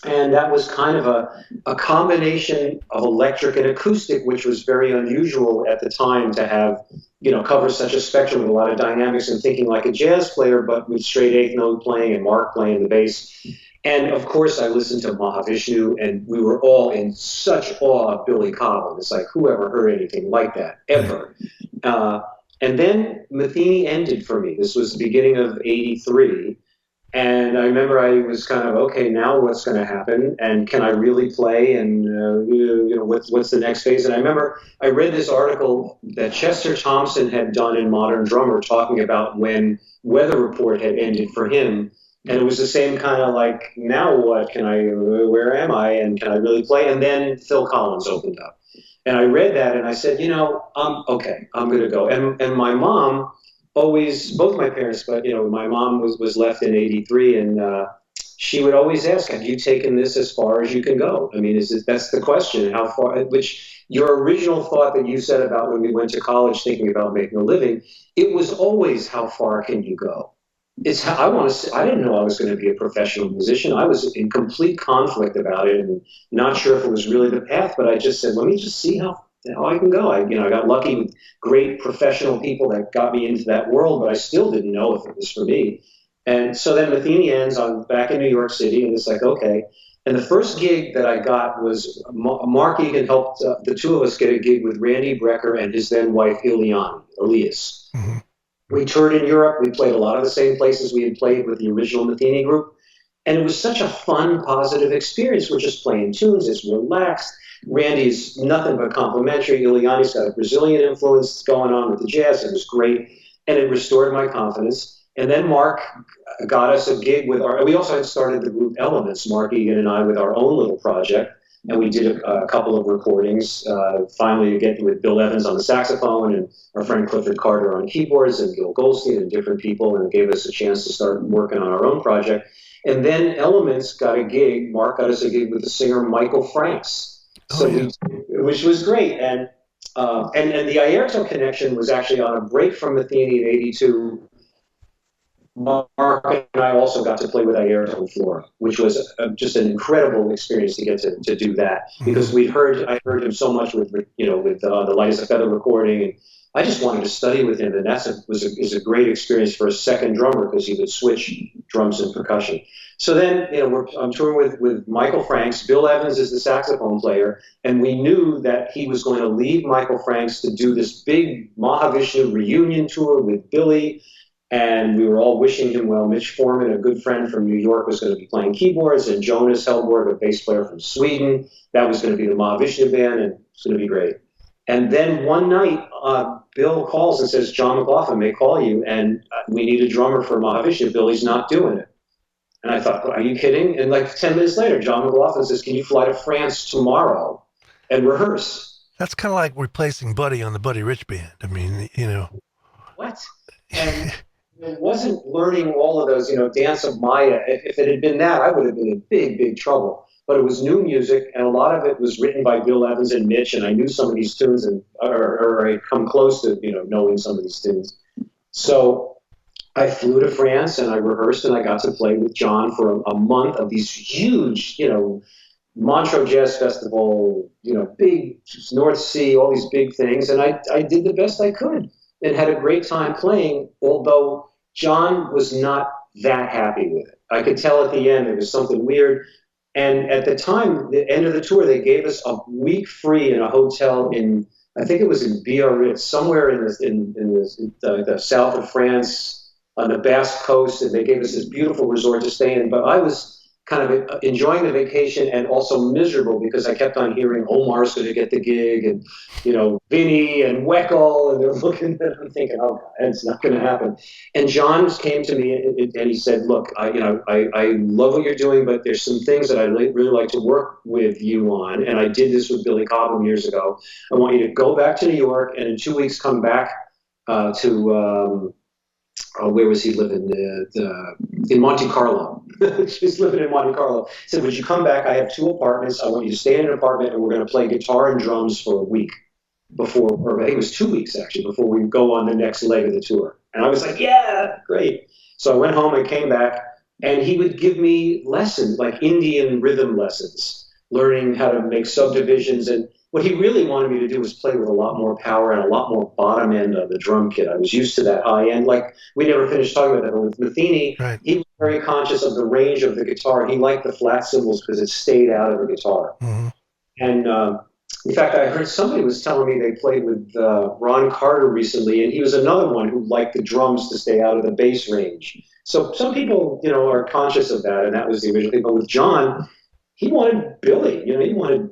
and that was kind of a combination of electric and acoustic, which was very unusual at the time to have, cover such a spectrum with a lot of dynamics and thinking like a jazz player, but with straight eighth note playing and Mark playing the bass. And of course, I listened to Mahavishnu, and we were all in such awe of Billy Cobham. It's like, who ever heard anything like that, ever? And then Metheny ended for me. This was the beginning of '83. And I remember I was kind of, okay, now what's going to happen? And can I really play? And, what's the next phase? And I remember I read this article that Chester Thompson had done in Modern Drummer talking about when Weather Report had ended for him. And it was the same kind of like, now what? Where am I? And can I really play? And then Phil Collins opened up. And I read that and I said, I'm going to go. And my mom always, both my parents, but, my mom was left in '83, and she would always ask, have you taken this as far as you can go? That's the question, how far, which your original thought that you said about when we went to college thinking about making a living, it was always, how far can you go? I didn't know I was going to be a professional musician. I was in complete conflict about it and not sure if it was really the path, but I just said, let me just see how I can go. I got lucky with great professional people that got me into that world, but I still didn't know if it was for me. And so then Metheny ends, I'm back in New York City, and it's like, okay. And the first gig that I got was Mark Egan helped the two of us get a gig with Randy Brecker and his then wife Elias. Mm-hmm. We toured in Europe. We played a lot of the same places we had played with the original Metheny Group. And it was such a fun, positive experience. We're just playing tunes. It's relaxed. Randy's nothing but complimentary. Ileani's got a Brazilian influence going on with the jazz. It was great. And it restored my confidence. And then Mark got us a gig we also had started the group Elements, Mark Egan and I, with our own little project. And we did a couple of recordings, finally to get with Bill Evans on the saxophone and our friend Clifford Carter on keyboards and Gil Goldstein and different people, and it gave us a chance to start working on our own project. And then Elements got a gig, Mark got us a gig with the singer Michael Franks, which was great. And the Airto connection was actually on a break from Metheny in '82. Mark and I also got to play with Airto in Florida, which was just an incredible experience to get to do that, because I heard him so much with the Light as a Feather recording, and I just wanted to study with him, and was a great experience for a second drummer, because he would switch drums and percussion. So then, I'm touring with Michael Franks. Bill Evans is the saxophone player, and we knew that he was going to leave Michael Franks to do this big Mahavishnu reunion tour with Billy. And we were all wishing him well. Mitch Foreman, a good friend from New York, was going to be playing keyboards, and Jonas Hellborg, a bass player from Sweden, that was going to be the Mahavishnu band, and it's going to be great. And then one night, Bill calls and says, John McLaughlin may call you, and we need a drummer for Mahavishnu. Billy's not doing it. And I thought, are you kidding? And like 10 minutes later, John McLaughlin says, can you fly to France tomorrow and rehearse? That's kind of like replacing Buddy on the Buddy Rich band. What? And It wasn't learning all of those, Dance of Maya. If it had been that, I would have been in big, big trouble. But it was new music, and a lot of it was written by Bill Evans and Mitch, and I knew some of these tunes, or I come close to, knowing some of these tunes. So I flew to France, and I rehearsed, and I got to play with John for a month of these huge, Montreux Jazz Festival, big North Sea, all these big things, and I did the best I could and had a great time playing, although John was not that happy with it. I could tell at the end there was something weird. And at the time, the end of the tour, they gave us a week free in a hotel I think it was in Biarritz, somewhere in the south of France, on the Basque coast, and they gave us this beautiful resort to stay in. But I was kind of enjoying the vacation and also miserable because I kept on hearing Omar's going to get the gig, and Vinny and Weckl, and they're looking at it. I'm thinking, oh God, it's not going to happen. And John came to me and he said, look, I love what you're doing, but there's some things that I really like to work with you on, and I did this with Billy Cobham years ago. I want you to go back to New York and in 2 weeks come back to where was he living? In Monte Carlo. She's living in Monte Carlo. He said, would you come back? I have 2 apartments. I want you to stay in an apartment, and we're going to play guitar and drums for a week before, or I think it was 2 weeks actually, before we go on the next leg of the tour. And I was like, yeah, great. So I went home and came back, and he would give me lessons, like Indian rhythm lessons, learning how to make subdivisions. And what he really wanted me to do was play with a lot more power and a lot more bottom end of the drum kit. I was used to that high end. Like, we never finished talking about that, but with Metheny, right, he was very conscious of the range of the guitar. He liked the flat cymbals because it stayed out of the guitar. Mm-hmm. And in fact, I heard somebody was telling me they played with Ron Carter recently, and he was another one who liked the drums to stay out of the bass range. So some people, are conscious of that, and that was the original thing. But with John, he wanted Billy, he wanted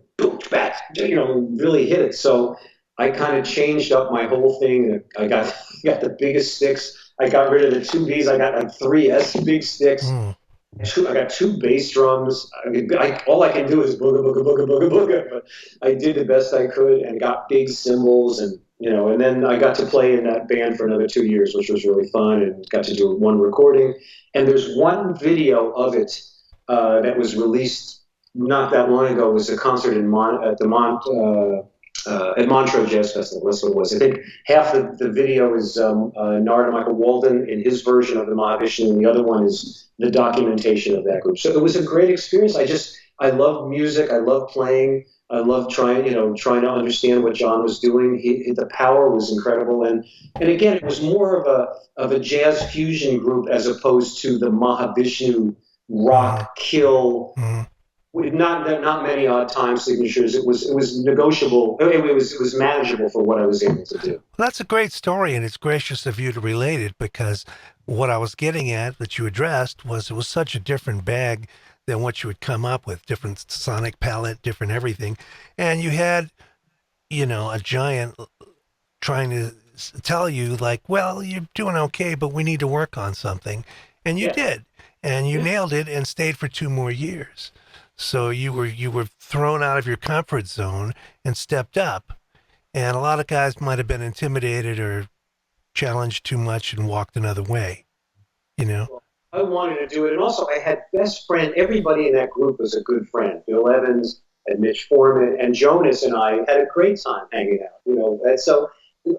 back, really hit it. So I kind of changed up my whole thing. I got the biggest sticks. I got rid of the 2 Bs. I got like 3 S big sticks. I got 2 bass drums. All I can do is booga, booga, booga, booga, booga. But I did the best I could and got big cymbals, and and then I got to play in that band for another 2 years, which was really fun, and got to do 1 recording. And there's one video of it that was released not that long ago. It was a concert at Montreux Jazz Festival. That's what it was. I think half the video is Narada Michael Walden in his version of the Mahavishnu, and the other one is the documentation of that group. So it was a great experience. I love music. I love playing. I love trying to understand what John was doing. The power was incredible, and again, it was more of a jazz fusion group as opposed to the Mahavishnu rock kill. Mm-hmm. Not many odd time signatures. It was negotiable. It was manageable for what I was able to do. Well, that's a great story, and it's gracious of you to relate it, because what I was getting at that you addressed was it was such a different bag than what you would come up with, different sonic palette, different everything, and you had, a giant trying to tell you like, well, you're doing okay, but we need to work on something, and you did, and you nailed it, and stayed for 2 more years. So you were thrown out of your comfort zone and stepped up. And a lot of guys might have been intimidated or challenged too much and walked another way, I wanted to do it. And also I had best friend. Everybody in that group was a good friend. Bill Evans and Mitch Foreman and Jonas and I had a great time hanging out, And so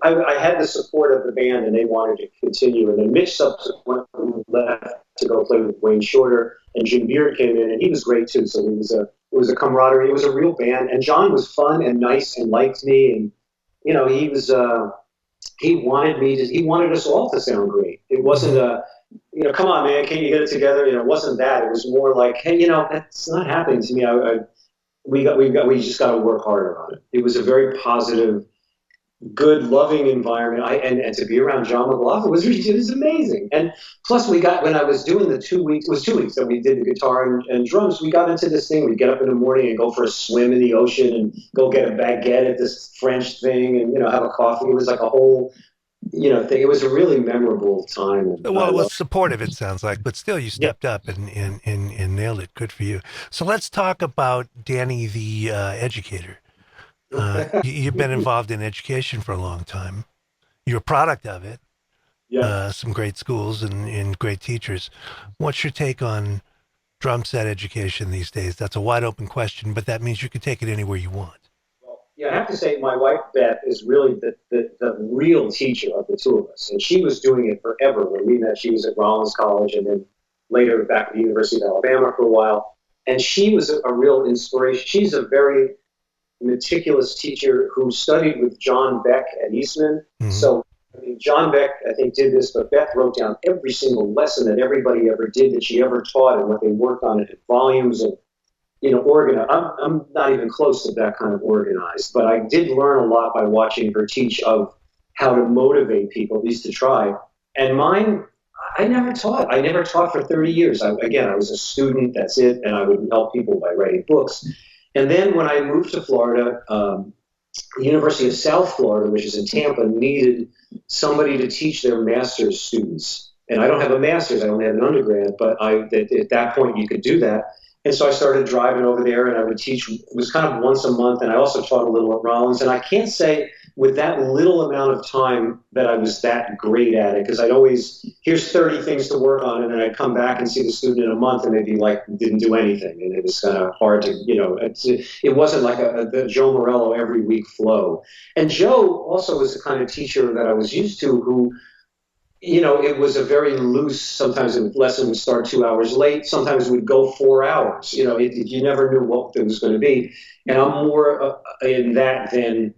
I had the support of the band, and they wanted to continue. And then Mitch subsequently left to go play with Wayne Shorter, and Jim Beard came in, and he was great too. So it was a camaraderie. It was a real band, and John was fun and nice and liked me, and he was he wanted us all to sound great. It wasn't come on man, can you get it together? It wasn't that. It was more like, hey, that's not happening to me. We just got to work harder on it. It was a very positive, good, loving environment. And to be around John McLaughlin was amazing. And plus when I was doing the 2 weeks, it was 2 weeks that we did the guitar and drums, we got into this thing. We'd get up in the morning and go for a swim in the ocean and go get a baguette at this French thing and, have a coffee. It was like a whole, thing. It was a really memorable time. Well, it was supportive, it sounds like, but still you stepped up and nailed it. Good for you. So let's talk about Danny the Educator. You've been involved in education for a long time. You're a product of it. Yeah. some great schools and great teachers. What's your take on drum set education these days? That's a wide open question, but that means you can take it anywhere you want. Yeah, I have to say, my wife Beth is really the real teacher of the two of us, and she was doing it forever. When we met, she was at Rollins College, and then later back at the University of Alabama for a while. And she was a real inspiration. She's a very meticulous teacher who studied with John Beck at Eastman. Mm-hmm. So I mean, John Beck, I think, did this, but Beth wrote down every single lesson that everybody ever did that she ever taught and what they worked on it in volumes and, organized. I'm not even close to that kind of organized, but I did learn a lot by watching her teach of how to motivate people, at least to try. And mine, I never taught. I never taught for 30 years. I was a student, that's it, and I would help people by writing books. And then when I moved to Florida, the University of South Florida, which is in Tampa, needed somebody to teach their master's students. And I don't have a master's, I only have an undergrad, but at that point you could do that. And so I started driving over there and I would teach, it was kind of once a month, and I also taught a little at Rollins. And I can't say with that little amount of time that I was that great at it, because I'd always, here's 30 things to work on, and then I'd come back and see the student in a month and they'd be like, didn't do anything. And it was kind of hard to, it wasn't like the Joe Morello every week flow. And Joe also was the kind of teacher that I was used to who, it was a very loose, sometimes the lesson would start 2 hours late, sometimes it would go 4 hours. You never knew what it was going to be. And I'm more in that than,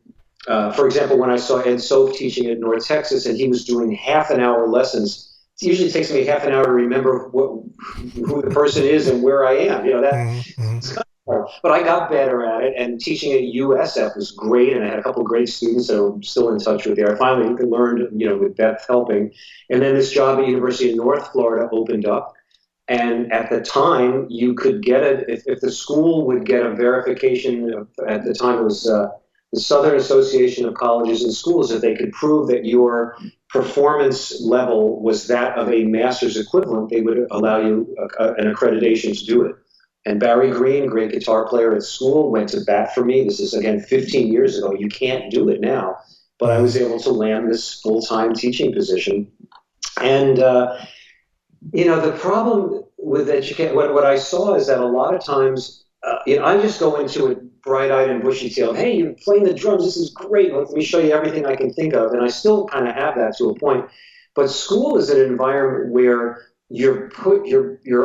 for example, when I saw Ed Soph teaching at North Texas and he was doing half an hour lessons, it usually takes me half an hour to remember who the person is and where I am. It's kind of hard. But I got better at it, and teaching at USF was great, and I had a couple of great students that I'm still in touch with there. I finally learned, with Beth helping. And then this job at University of North Florida opened up. And at the time, you could get it, if the school would get a verification, at the time it was the Southern Association of Colleges and Schools, that they could prove that your performance level was that of a master's equivalent, they would allow you an accreditation to do it. And Barry Green, great guitar player at school, went to bat for me. This is, again, 15 years ago. You can't do it now. But I was able to land this full-time teaching position. And, the problem with education, what I saw is that a lot of times, I just go into it bright-eyed and bushy-tailed. Hey, you're playing the drums. This is great. Let me show you everything I can think of. And I still kind of have that to a point. But school is an environment where you're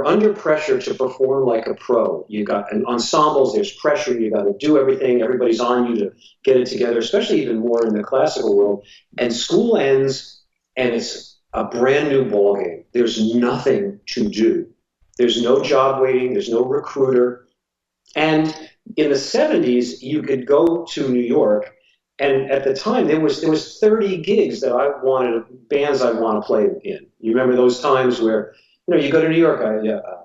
under pressure to perform like a pro. You got ensembles, there's pressure, you got to do everything, everybody's on you to get it together, especially even more in the classical world. And school ends and it's a brand new ballgame. There's nothing to do. There's no job waiting, there's no recruiter. And in the 70s, you could go to New York, and at the time there was 30 gigs that I wanted, bands I want to play in. You remember those times where, you go to New York,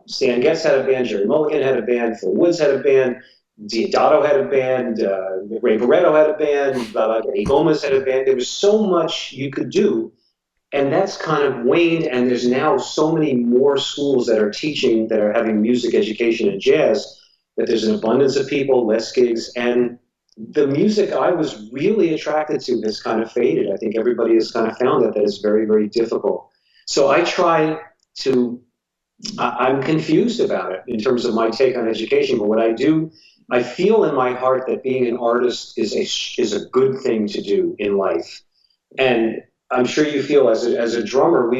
Stan Getz had a band, Jerry Mulligan had a band, Phil Woods had a band, Diodato had a band, Ray Barretto had a band, Eddie Gomez had a band. There was so much you could do, and that's kind of waned, and there's now so many more schools that are teaching, that are having music education and jazz, that there's an abundance of people, less gigs, and the music I was really attracted to has kind of faded. I think everybody has kind of found that is very, very difficult. So I try to, I'm confused about it in terms of my take on education, but what I do, I feel in my heart that being an artist is a good thing to do in life. And I'm sure you feel as a drummer,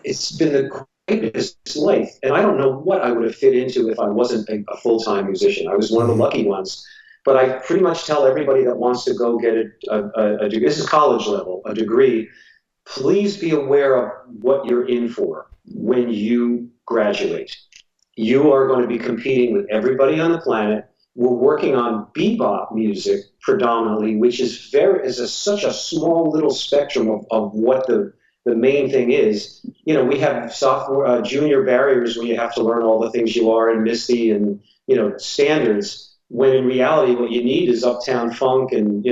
it's been the greatest life. And I don't know what I would have fit into if I wasn't a full-time musician. I was one of the lucky ones. But I pretty much tell everybody that wants to go get a degree, this is college level, a degree, please be aware of what you're in for when you graduate. You are going to be competing with everybody on the planet. We're working on bebop music predominantly, which is such a small little spectrum of what the main thing is. We have sophomore, junior barriers where you have to learn all the things you are in Misty and, standards, when in reality what you need is uptown funk and,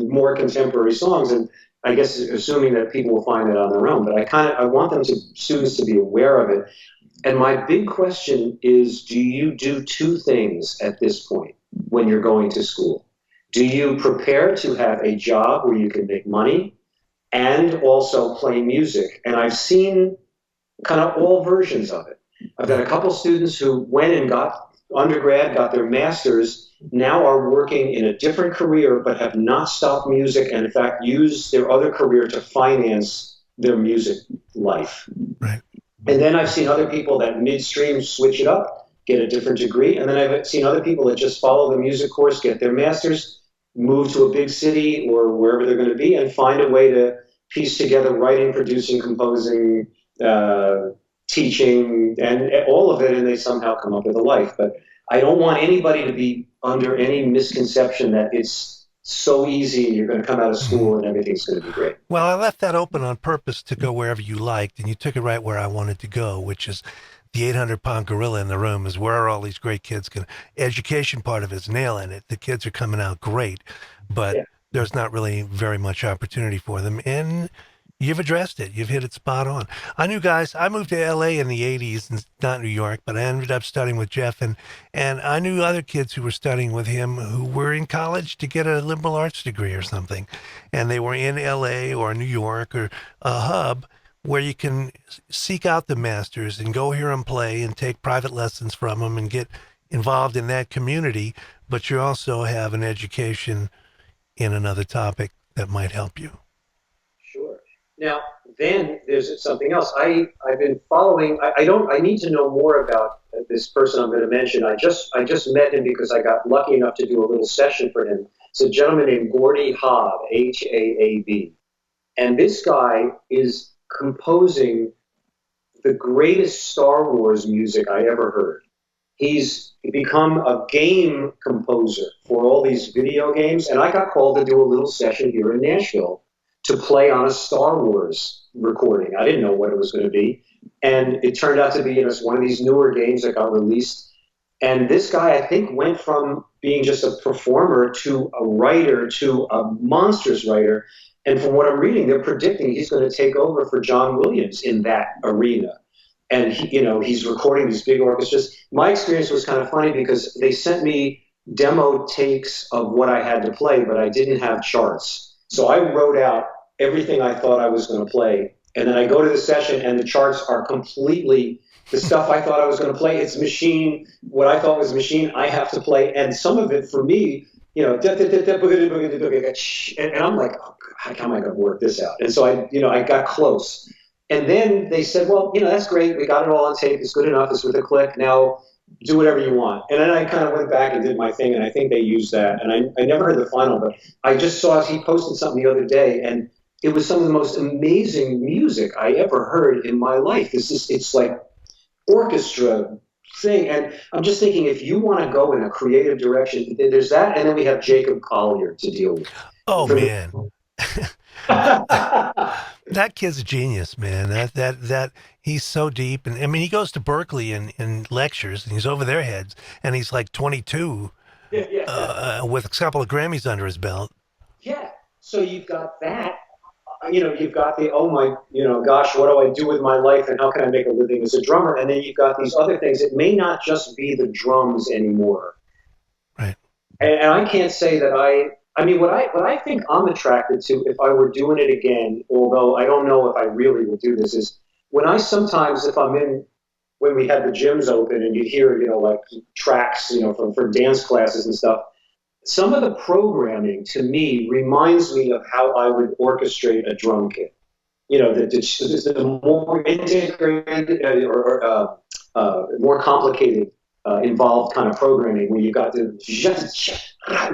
more contemporary songs. And I guess assuming that people will find it on their own, but I want students to be aware of it. And my big question is, do you do two things at this point when you're going to school? Do you prepare to have a job where you can make money? and also play music. And I've seen kind of all versions of it. I've got a couple students who went and got undergrad, got their master's, now are working in a different career, but have not stopped music, and in fact use their other career to finance their music life. Right. And then I've seen other people that midstream switch it up, get a different degree. And then I've seen other people that just follow the music course, get their master's, move to a big city or wherever they're going to be, and find a way to piece together writing, producing, composing, teaching, and all of it, and they somehow come up with a life. But I don't want anybody to be under any misconception that it's so easy and you're going to come out of school and everything's going to be great. Well, I left that open on purpose to go wherever you liked, and you took it right where I wanted to go, which is the 800-pound gorilla in the room is where are all these great kids going. Education part of it's nailing it. The kids are coming out great, but there's not really very much opportunity for them. And you've addressed it. You've hit it spot on. I knew guys, I moved to LA in the 80s, and not New York, but I ended up studying with Jeff, and I knew other kids who were studying with him who were in college to get a liberal arts degree or something. And they were in LA or New York or a hub where you can seek out the masters and go hear them play and take private lessons from them and get involved in that community. But you also have an education in another topic that might help you. Now, then there's something else. I've been following. I need to know more about this person I'm going to mention. I just met him because I got lucky enough to do a little session for him. It's a gentleman named Gordy Haab, Haab, and this guy is composing the greatest Star Wars music I ever heard. He's become a game composer for all these video games, and I got called to do a little session here in Nashville to play on a Star Wars recording. I didn't know what it was going to be. And it turned out to be one of these newer games that got released. And this guy, I think, went from being just a performer to a writer to a monstrous writer. And from what I'm reading, they're predicting he's going to take over for John Williams in that arena. And he's recording these big orchestras. My experience was kind of funny because they sent me demo takes of what I had to play, but I didn't have charts. So I wrote out everything I thought I was going to play, and then I go to the session, and the charts are completely the stuff I thought I was going to play. It's machine. What I thought was machine, I have to play, and some of it for me, and I'm like, oh, how am I going to work this out? And so I got close, and then they said, well, that's great. We got it all on tape. It's good enough. It's with a click. Now do whatever you want. And then I kind of went back and did my thing, and I think they used that. And I never heard the final, but I just saw he posted something the other day, and it was some of the most amazing music I ever heard in my life. It's like orchestra thing. And I'm just thinking, if you want to go in a creative direction, there's that, and then we have Jacob Collier to deal with. Oh, man. That kid's a genius, man. That he's so deep, and I mean, he goes to Berkeley and lectures, and he's over their heads, and he's like 22, with a couple of Grammys under his belt. Yeah. So you've got that. You've got the gosh, what do I do with my life, and how can I make a living as a drummer? And then you've got these other things. It may not just be the drums anymore. Right. And I can't say that I mean, what I think I'm attracted to, if I were doing it again, although I don't know if I really would do this, is when we had the gyms open and you'd hear, like tracks, from dance classes and stuff, some of the programming to me reminds me of how I would orchestrate a drum kit. The more integrated or more complicated involved kind of programming where you got to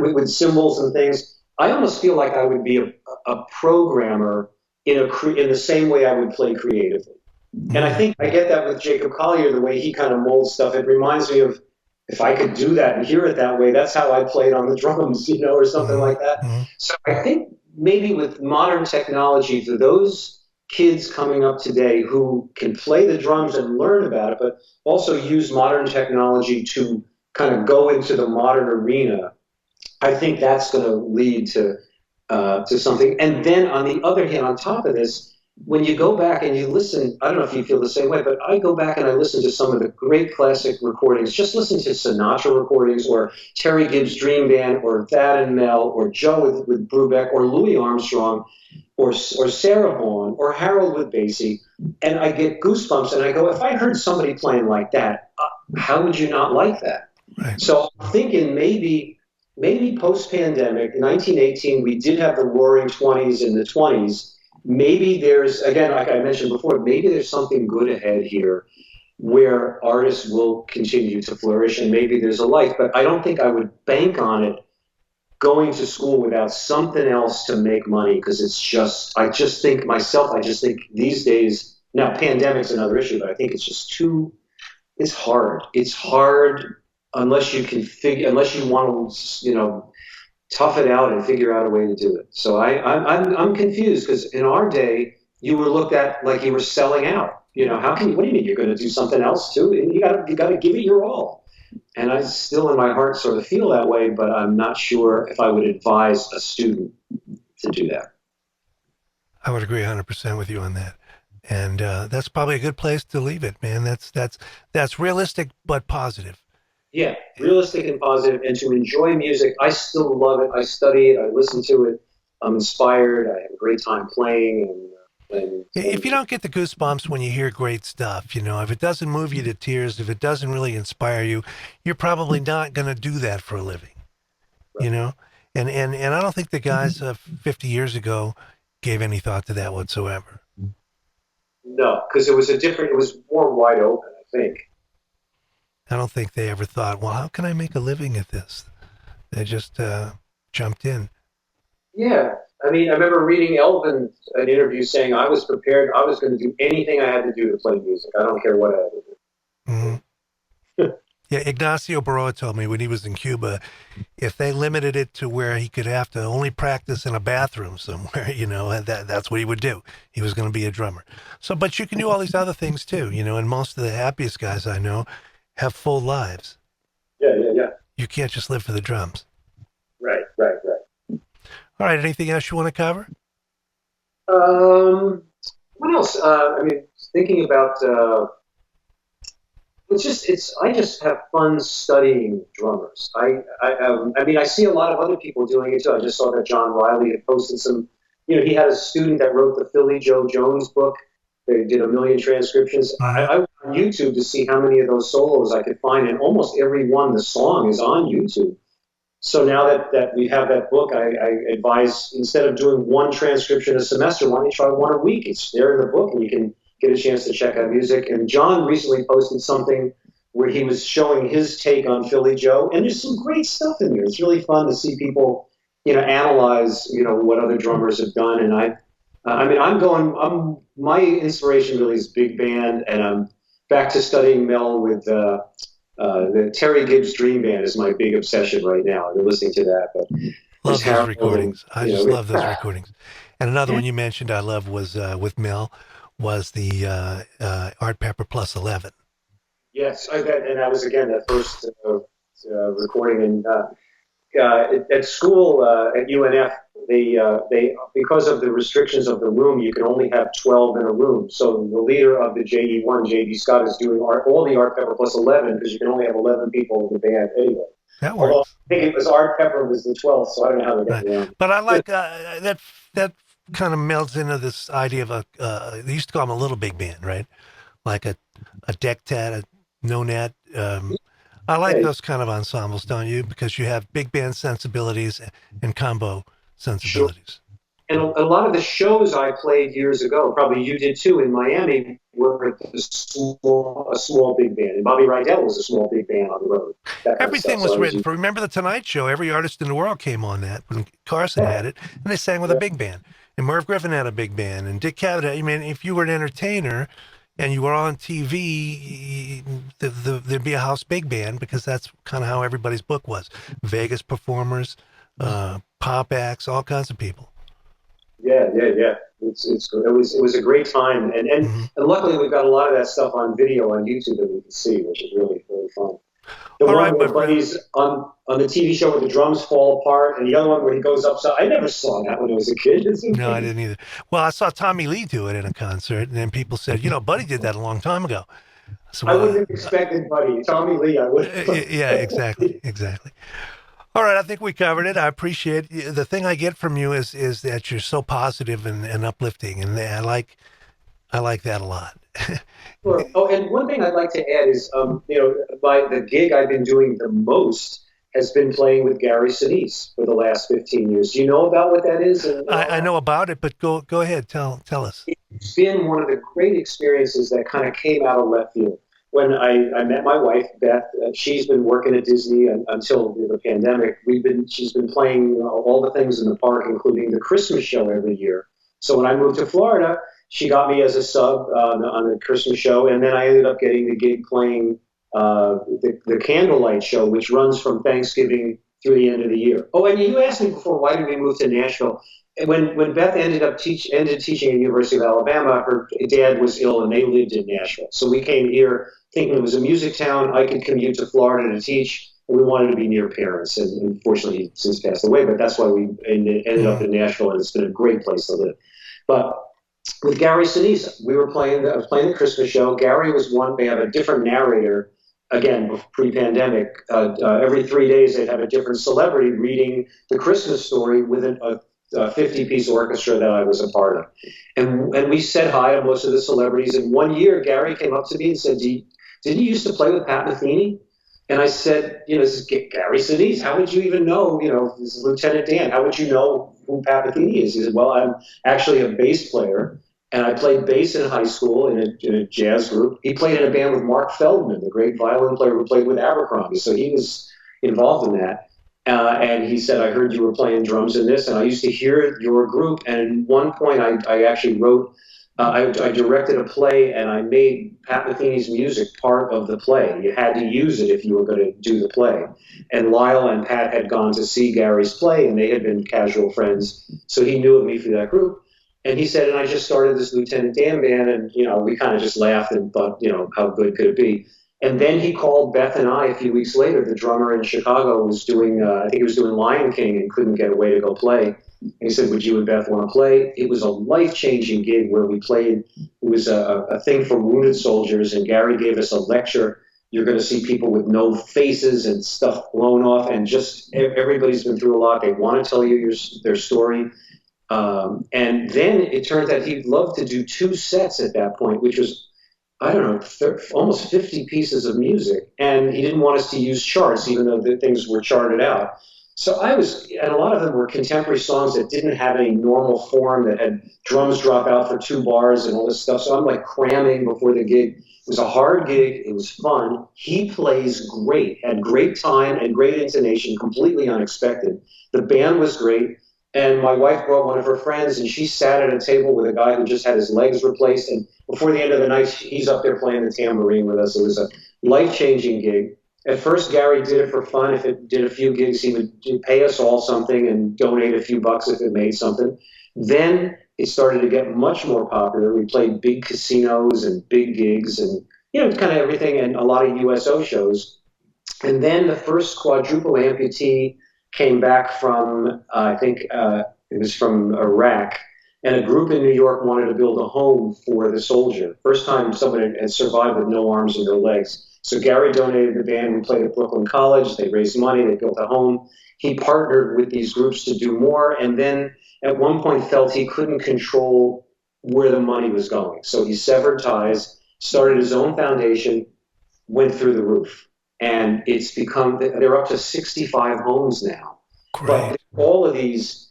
with symbols and things. I almost feel like I would be a programmer in the same way I would play creatively. And I think I get that with Jacob Collier, the way he kind of molds stuff. It reminds me of, if I could do that and hear it that way, that's how I played on the drums, or something like that. Mm-hmm. So I think maybe with modern technology, for those kids coming up today who can play the drums and learn about it, but also use modern technology to kind of go into the modern arena, I think that's going to lead to something. And then on the other hand, on top of this, when you go back and you listen, I don't know if you feel the same way, but I go back and I listen to some of the great classic recordings. Just listen to Sinatra recordings, or Terry Gibbs Dream Band, or Thad and Mel, or Joe with Brubeck, or Louis Armstrong, or Sarah Vaughan, or Harold with Basie, and I get goosebumps. And I go, if I heard somebody playing like that, how would you not like that? Right. So I'm thinking maybe post-pandemic, 1918, we did have the Roaring '20s and the '20s. Maybe there's, again, like I mentioned before, maybe there's something good ahead here where artists will continue to flourish, and maybe there's a life. But I don't think I would bank on it going to school without something else to make money, because I just think these days, now pandemic's another issue, but I think it's just it's hard. It's hard unless you want to, tough it out and figure out a way to do it. So I'm confused, because in our day, you were looked at like you were selling out. What do you mean you're going to do something else too? You got to give it your all. And I still in my heart sort of feel that way, but I'm not sure if I would advise a student to do that. I would agree 100% with you on that. And that's probably a good place to leave it, man. That's realistic, but positive. Yeah, realistic and positive, and to enjoy music. I still love it. I study it. I listen to it. I'm inspired. I have a great time playing. And if you don't get the goosebumps when you hear great stuff, if it doesn't move you to tears, if it doesn't really inspire you, you're probably not going to do that for a living, right. And I don't think the guys 50 years ago gave any thought to that whatsoever. No, because it was more wide open, I think. I don't think they ever thought, well, how can I make a living at this? They just jumped in. Yeah. I mean, I remember reading Elvin an interview saying I was prepared. I was going to do anything I had to do to play music. I don't care what I had to do. Mm-hmm. Yeah, Ignacio Baroa told me when he was in Cuba, if they limited it to where he could have to only practice in a bathroom somewhere, that's what he would do. He was going to be a drummer. So, but you can do all these other things too, and most of the happiest guys I know have full lives. Yeah. You can't just live for the drums. Right. All right. Anything else you want to cover? What else? Thinking about, I just have fun studying drummers. I see a lot of other people doing it too. I just saw that John Riley had posted some, he had a student that wrote the Philly Joe Jones book. They did 1 million transcriptions. I went on YouTube to see how many of those solos I could find, and almost every one, the song is on YouTube. So now that we have that book, I advise, instead of doing one transcription a semester, why don't you try one a week? It's there in the book, and you can get a chance to check out music. And John recently posted something where he was showing his take on Philly Joe, and there's some great stuff in there. It's really fun to see people, analyze, what other drummers have done. And my inspiration really is big band, and I'm back to studying Mel with the Terry Gibbs Dream Band is my big obsession right now. I've been listening to that. But love those recordings. I just love those recordings. And another one you mentioned I love was with Mel was the Art Pepper Plus 11. Yes, and that was again the first recording. And at school at UNF, they because of the restrictions of the room, you can only have 12 in a room. So the leader of the JE1, J.D. Scott, is doing all the Art Pepper Plus 11 because you can only have 11 people in the band anyway. That works. Although I think it was Art Pepper was the 12th, so I don't know how they got around. But I like that kind of melds into this idea of they used to call them a little big band, right? Like a dectet, a no-net. I like those kind of ensembles, don't you? Because you have big band sensibilities and combo sensibilities. Sure. And a lot of the shows I played years ago, probably you did too, in Miami, were a small big band. And Bobby Rydell was a small big band on the road. Everything was written for. Remember the Tonight Show? Every artist in the world came on that when Carson had it, and they sang with a big band. And Merv Griffin had a big band, and Dick Cavett. I mean, if you were an entertainer and you were on TV, there'd be a house big band because that's kind of how everybody's book was. Vegas performers, pop acts, all kinds of people. Yeah. It was a great time, and luckily we've got a lot of that stuff on video on YouTube that we can see, which is really, really fun. The All one right, where my friend. Buddy's on the TV show where the drums fall apart, and the other one where he goes upside. I never saw that when I was a kid. No, I didn't either. Well, I saw Tommy Lee do it in a concert, and then people said, Buddy did that a long time ago. So, I wouldn't have expected Buddy. Tommy Lee, I would. yeah, exactly. All right, I think we covered it. I appreciate it. The thing I get from you is that you're so positive and uplifting, and I like that a lot. Sure. Oh, and one thing I'd like to add is, by the gig I've been doing the most has been playing with Gary Sinise for the last 15 years. Do you know about what that is? I know about it, but go ahead, tell us. It's been one of the great experiences that kind of came out of left field. When I met my wife, Beth, she's been working at Disney until the pandemic. She's been playing all the things in the park, including the Christmas show every year. So when I moved to Florida, she got me as a sub on the Christmas show, and then I ended up getting the gig playing the Candlelight show, which runs from Thanksgiving through the end of the year. Oh, and you asked me before, why did we move to Nashville? When Beth ended teaching at University of Alabama, her dad was ill, and they lived in Nashville. So we came here thinking it was a music town. I could commute to Florida to teach. We wanted to be near parents, and unfortunately, he's since passed away. But that's why we ended up in Nashville, and it's been a great place to live. But with Gary Sinise, I was playing the Christmas show. Gary was one. They have a different narrator. Again, pre-pandemic, every 3 days they'd have a different celebrity reading the Christmas story with a 50-piece orchestra that I was a part of. And we said hi to most of the celebrities. And one year, Gary came up to me and said, didn't you used to play with Pat Metheny? And I said, this is Gary Sinise. How would you even know, this is Lieutenant Dan. How would you know who Pat Metheny is? He said, well, I'm actually a bass player. And I played bass in high school in a jazz group. He played in a band with Mark Feldman, the great violin player who played with Abercrombie. So he was involved in that. And he said, I heard you were playing drums in this, and I used to hear your group. And at one point, I actually wrote, I directed a play, and I made Pat Metheny's music part of the play. You had to use it if you were going to do the play. And Lyle and Pat had gone to see Gary's play, and they had been casual friends. So he knew of me through that group. And he said, and I just started this Lieutenant Dan band, and, we kind of just laughed and thought, how good could it be? And then he called Beth and I a few weeks later. The drummer in Chicago was doing, I think he was doing Lion King and couldn't get away to go play. And he said, would you and Beth want to play? It was a life-changing gig where we played. It was a thing for wounded soldiers, and Gary gave us a lecture. You're going to see people with no faces and stuff blown off, and just everybody's been through a lot. They want to tell you their story. And then it turned out he'd love to do 2 sets at that point, which was, I don't know, almost 50 pieces of music. And he didn't want us to use charts, even though the things were charted out. So and a lot of them were contemporary songs that didn't have any normal form, that had drums drop out for 2 bars and all this stuff. So I'm like cramming before the gig. It was a hard gig. It was fun. He plays great, had great time and great intonation, completely unexpected. The band was great. And my wife brought one of her friends, and she sat at a table with a guy who just had his legs replaced. And before the end of the night, he's up there playing the tambourine with us. It was a life-changing gig. At first, Gary did it for fun. If it did a few gigs, he would pay us all something and donate a few bucks if it made something. Then it started to get much more popular. We played big casinos and big gigs and, kind of everything, and a lot of USO shows. And then the first quadruple amputee came back from, I think it was from Iraq, and a group in New York wanted to build a home for the soldier. First time someone had survived with no arms and no legs. So Gary donated the band. We played at Brooklyn College. They raised money. They built a home. He partnered with these groups to do more, and then at one point felt he couldn't control where the money was going. So he severed ties, started his own foundation, went through the roof. And it's become, they're up to 65 homes now. Great. But all of these,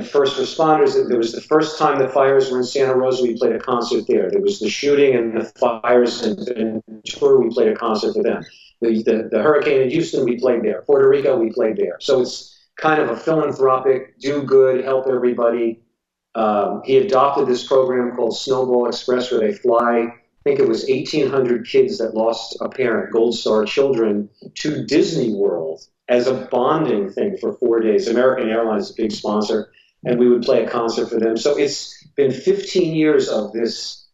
first responders, there was the first time the fires were in Santa Rosa, we played a concert there. There was the shooting and the fires in Ventura, we played a concert for them. The hurricane in Houston, we played there. Puerto Rico, we played there. So it's kind of a philanthropic, do good, help everybody. He adopted this program called Snowball Express, where they fly, I think it was 1,800 kids that lost a parent, Gold Star children, to Disney World as a bonding thing for 4 days. American Airlines is a big sponsor, and we would play a concert for them. So it's been 15 years of this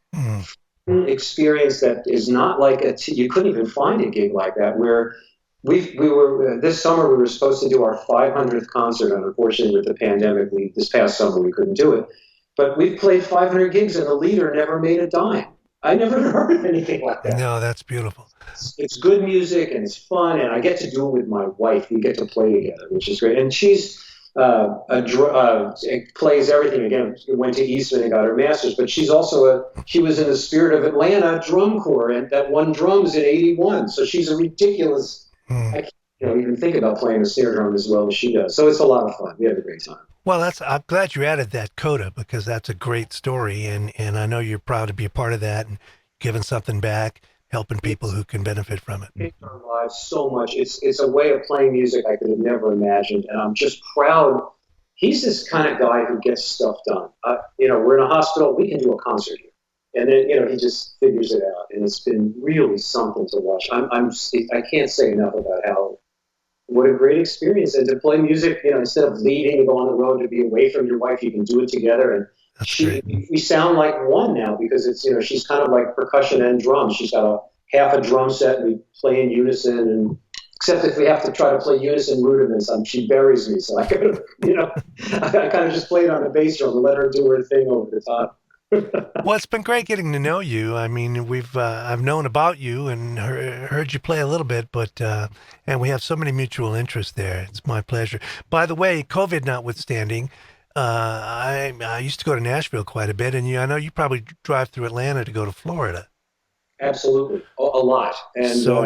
experience that is not like you couldn't even find a gig like that, where we were this summer we were supposed to do our 500th concert, and unfortunately with the pandemic, this past summer we couldn't do it. But we've played 500 gigs, and the leader never made a dime. I never heard of anything like that. No, that's beautiful. It's good music and it's fun, and I get to do it with my wife. We get to play together, which is great. And she's plays everything. Again, went to Eastman and got her master's, but she was in the Spirit of Atlanta drum corps, and that won drums in '81. So she's a ridiculous. I can't even think about playing the snare drum as well as she does. So it's a lot of fun. We have a great time. Well, I'm glad you added that coda, because that's a great story, and I know you're proud to be a part of that and giving something back, helping people who can benefit from it. It makes our lives so much. It's a way of playing music I could have never imagined, and I'm just proud. He's this kind of guy who gets stuff done. We're in a hospital. We can do a concert here, and then he just figures it out, and it's been really something to watch. I can't say enough about what a great experience, and to play music. Instead of leaving to go on the road, to be away from your wife, you can do it together, and we sound like one now, because it's she's kind of like percussion and drums. She's got half a drum set, and we play in unison, and except if we have to try to play unison rudiments, she buries me. So I gotta, I kind of just play it on the bass drum and let her do her thing over the top. Well, it's been great getting to know you. I mean, I've known about you and heard you play a little bit, but and we have so many mutual interests there. It's my pleasure. By the way, COVID notwithstanding, I used to go to Nashville quite a bit, and I know you probably drive through Atlanta to go to Florida. Absolutely, a lot. And so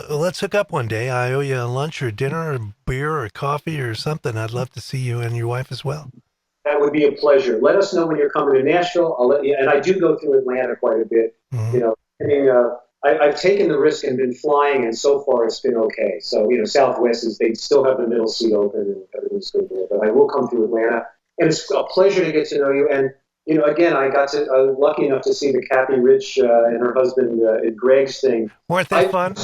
let's hook up one day. I owe you a lunch or dinner or beer or coffee or something. I'd love to see you and your wife as well. That would be a pleasure. Let us know when you're coming to Nashville. I'll let you. And I do go through Atlanta quite a bit. Mm-hmm. I've taken the risk and been flying, and so far it's been okay. So Southwest they still have the middle seat open, and everything's good there. But I will come through Atlanta, and it's a pleasure to get to know you. And again, I got to lucky enough to see the Kathy Rich and her husband Greg's thing. Weren't they fun?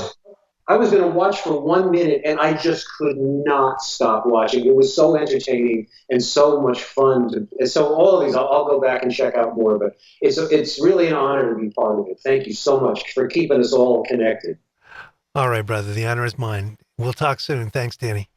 I was going to watch for 1 minute, and I just could not stop watching. It was so entertaining and so much fun. So all of these, I'll go back and check out more. But it's really an honor to be part of it. Thank you so much for keeping us all connected. All right, brother. The honor is mine. We'll talk soon. Thanks, Danny.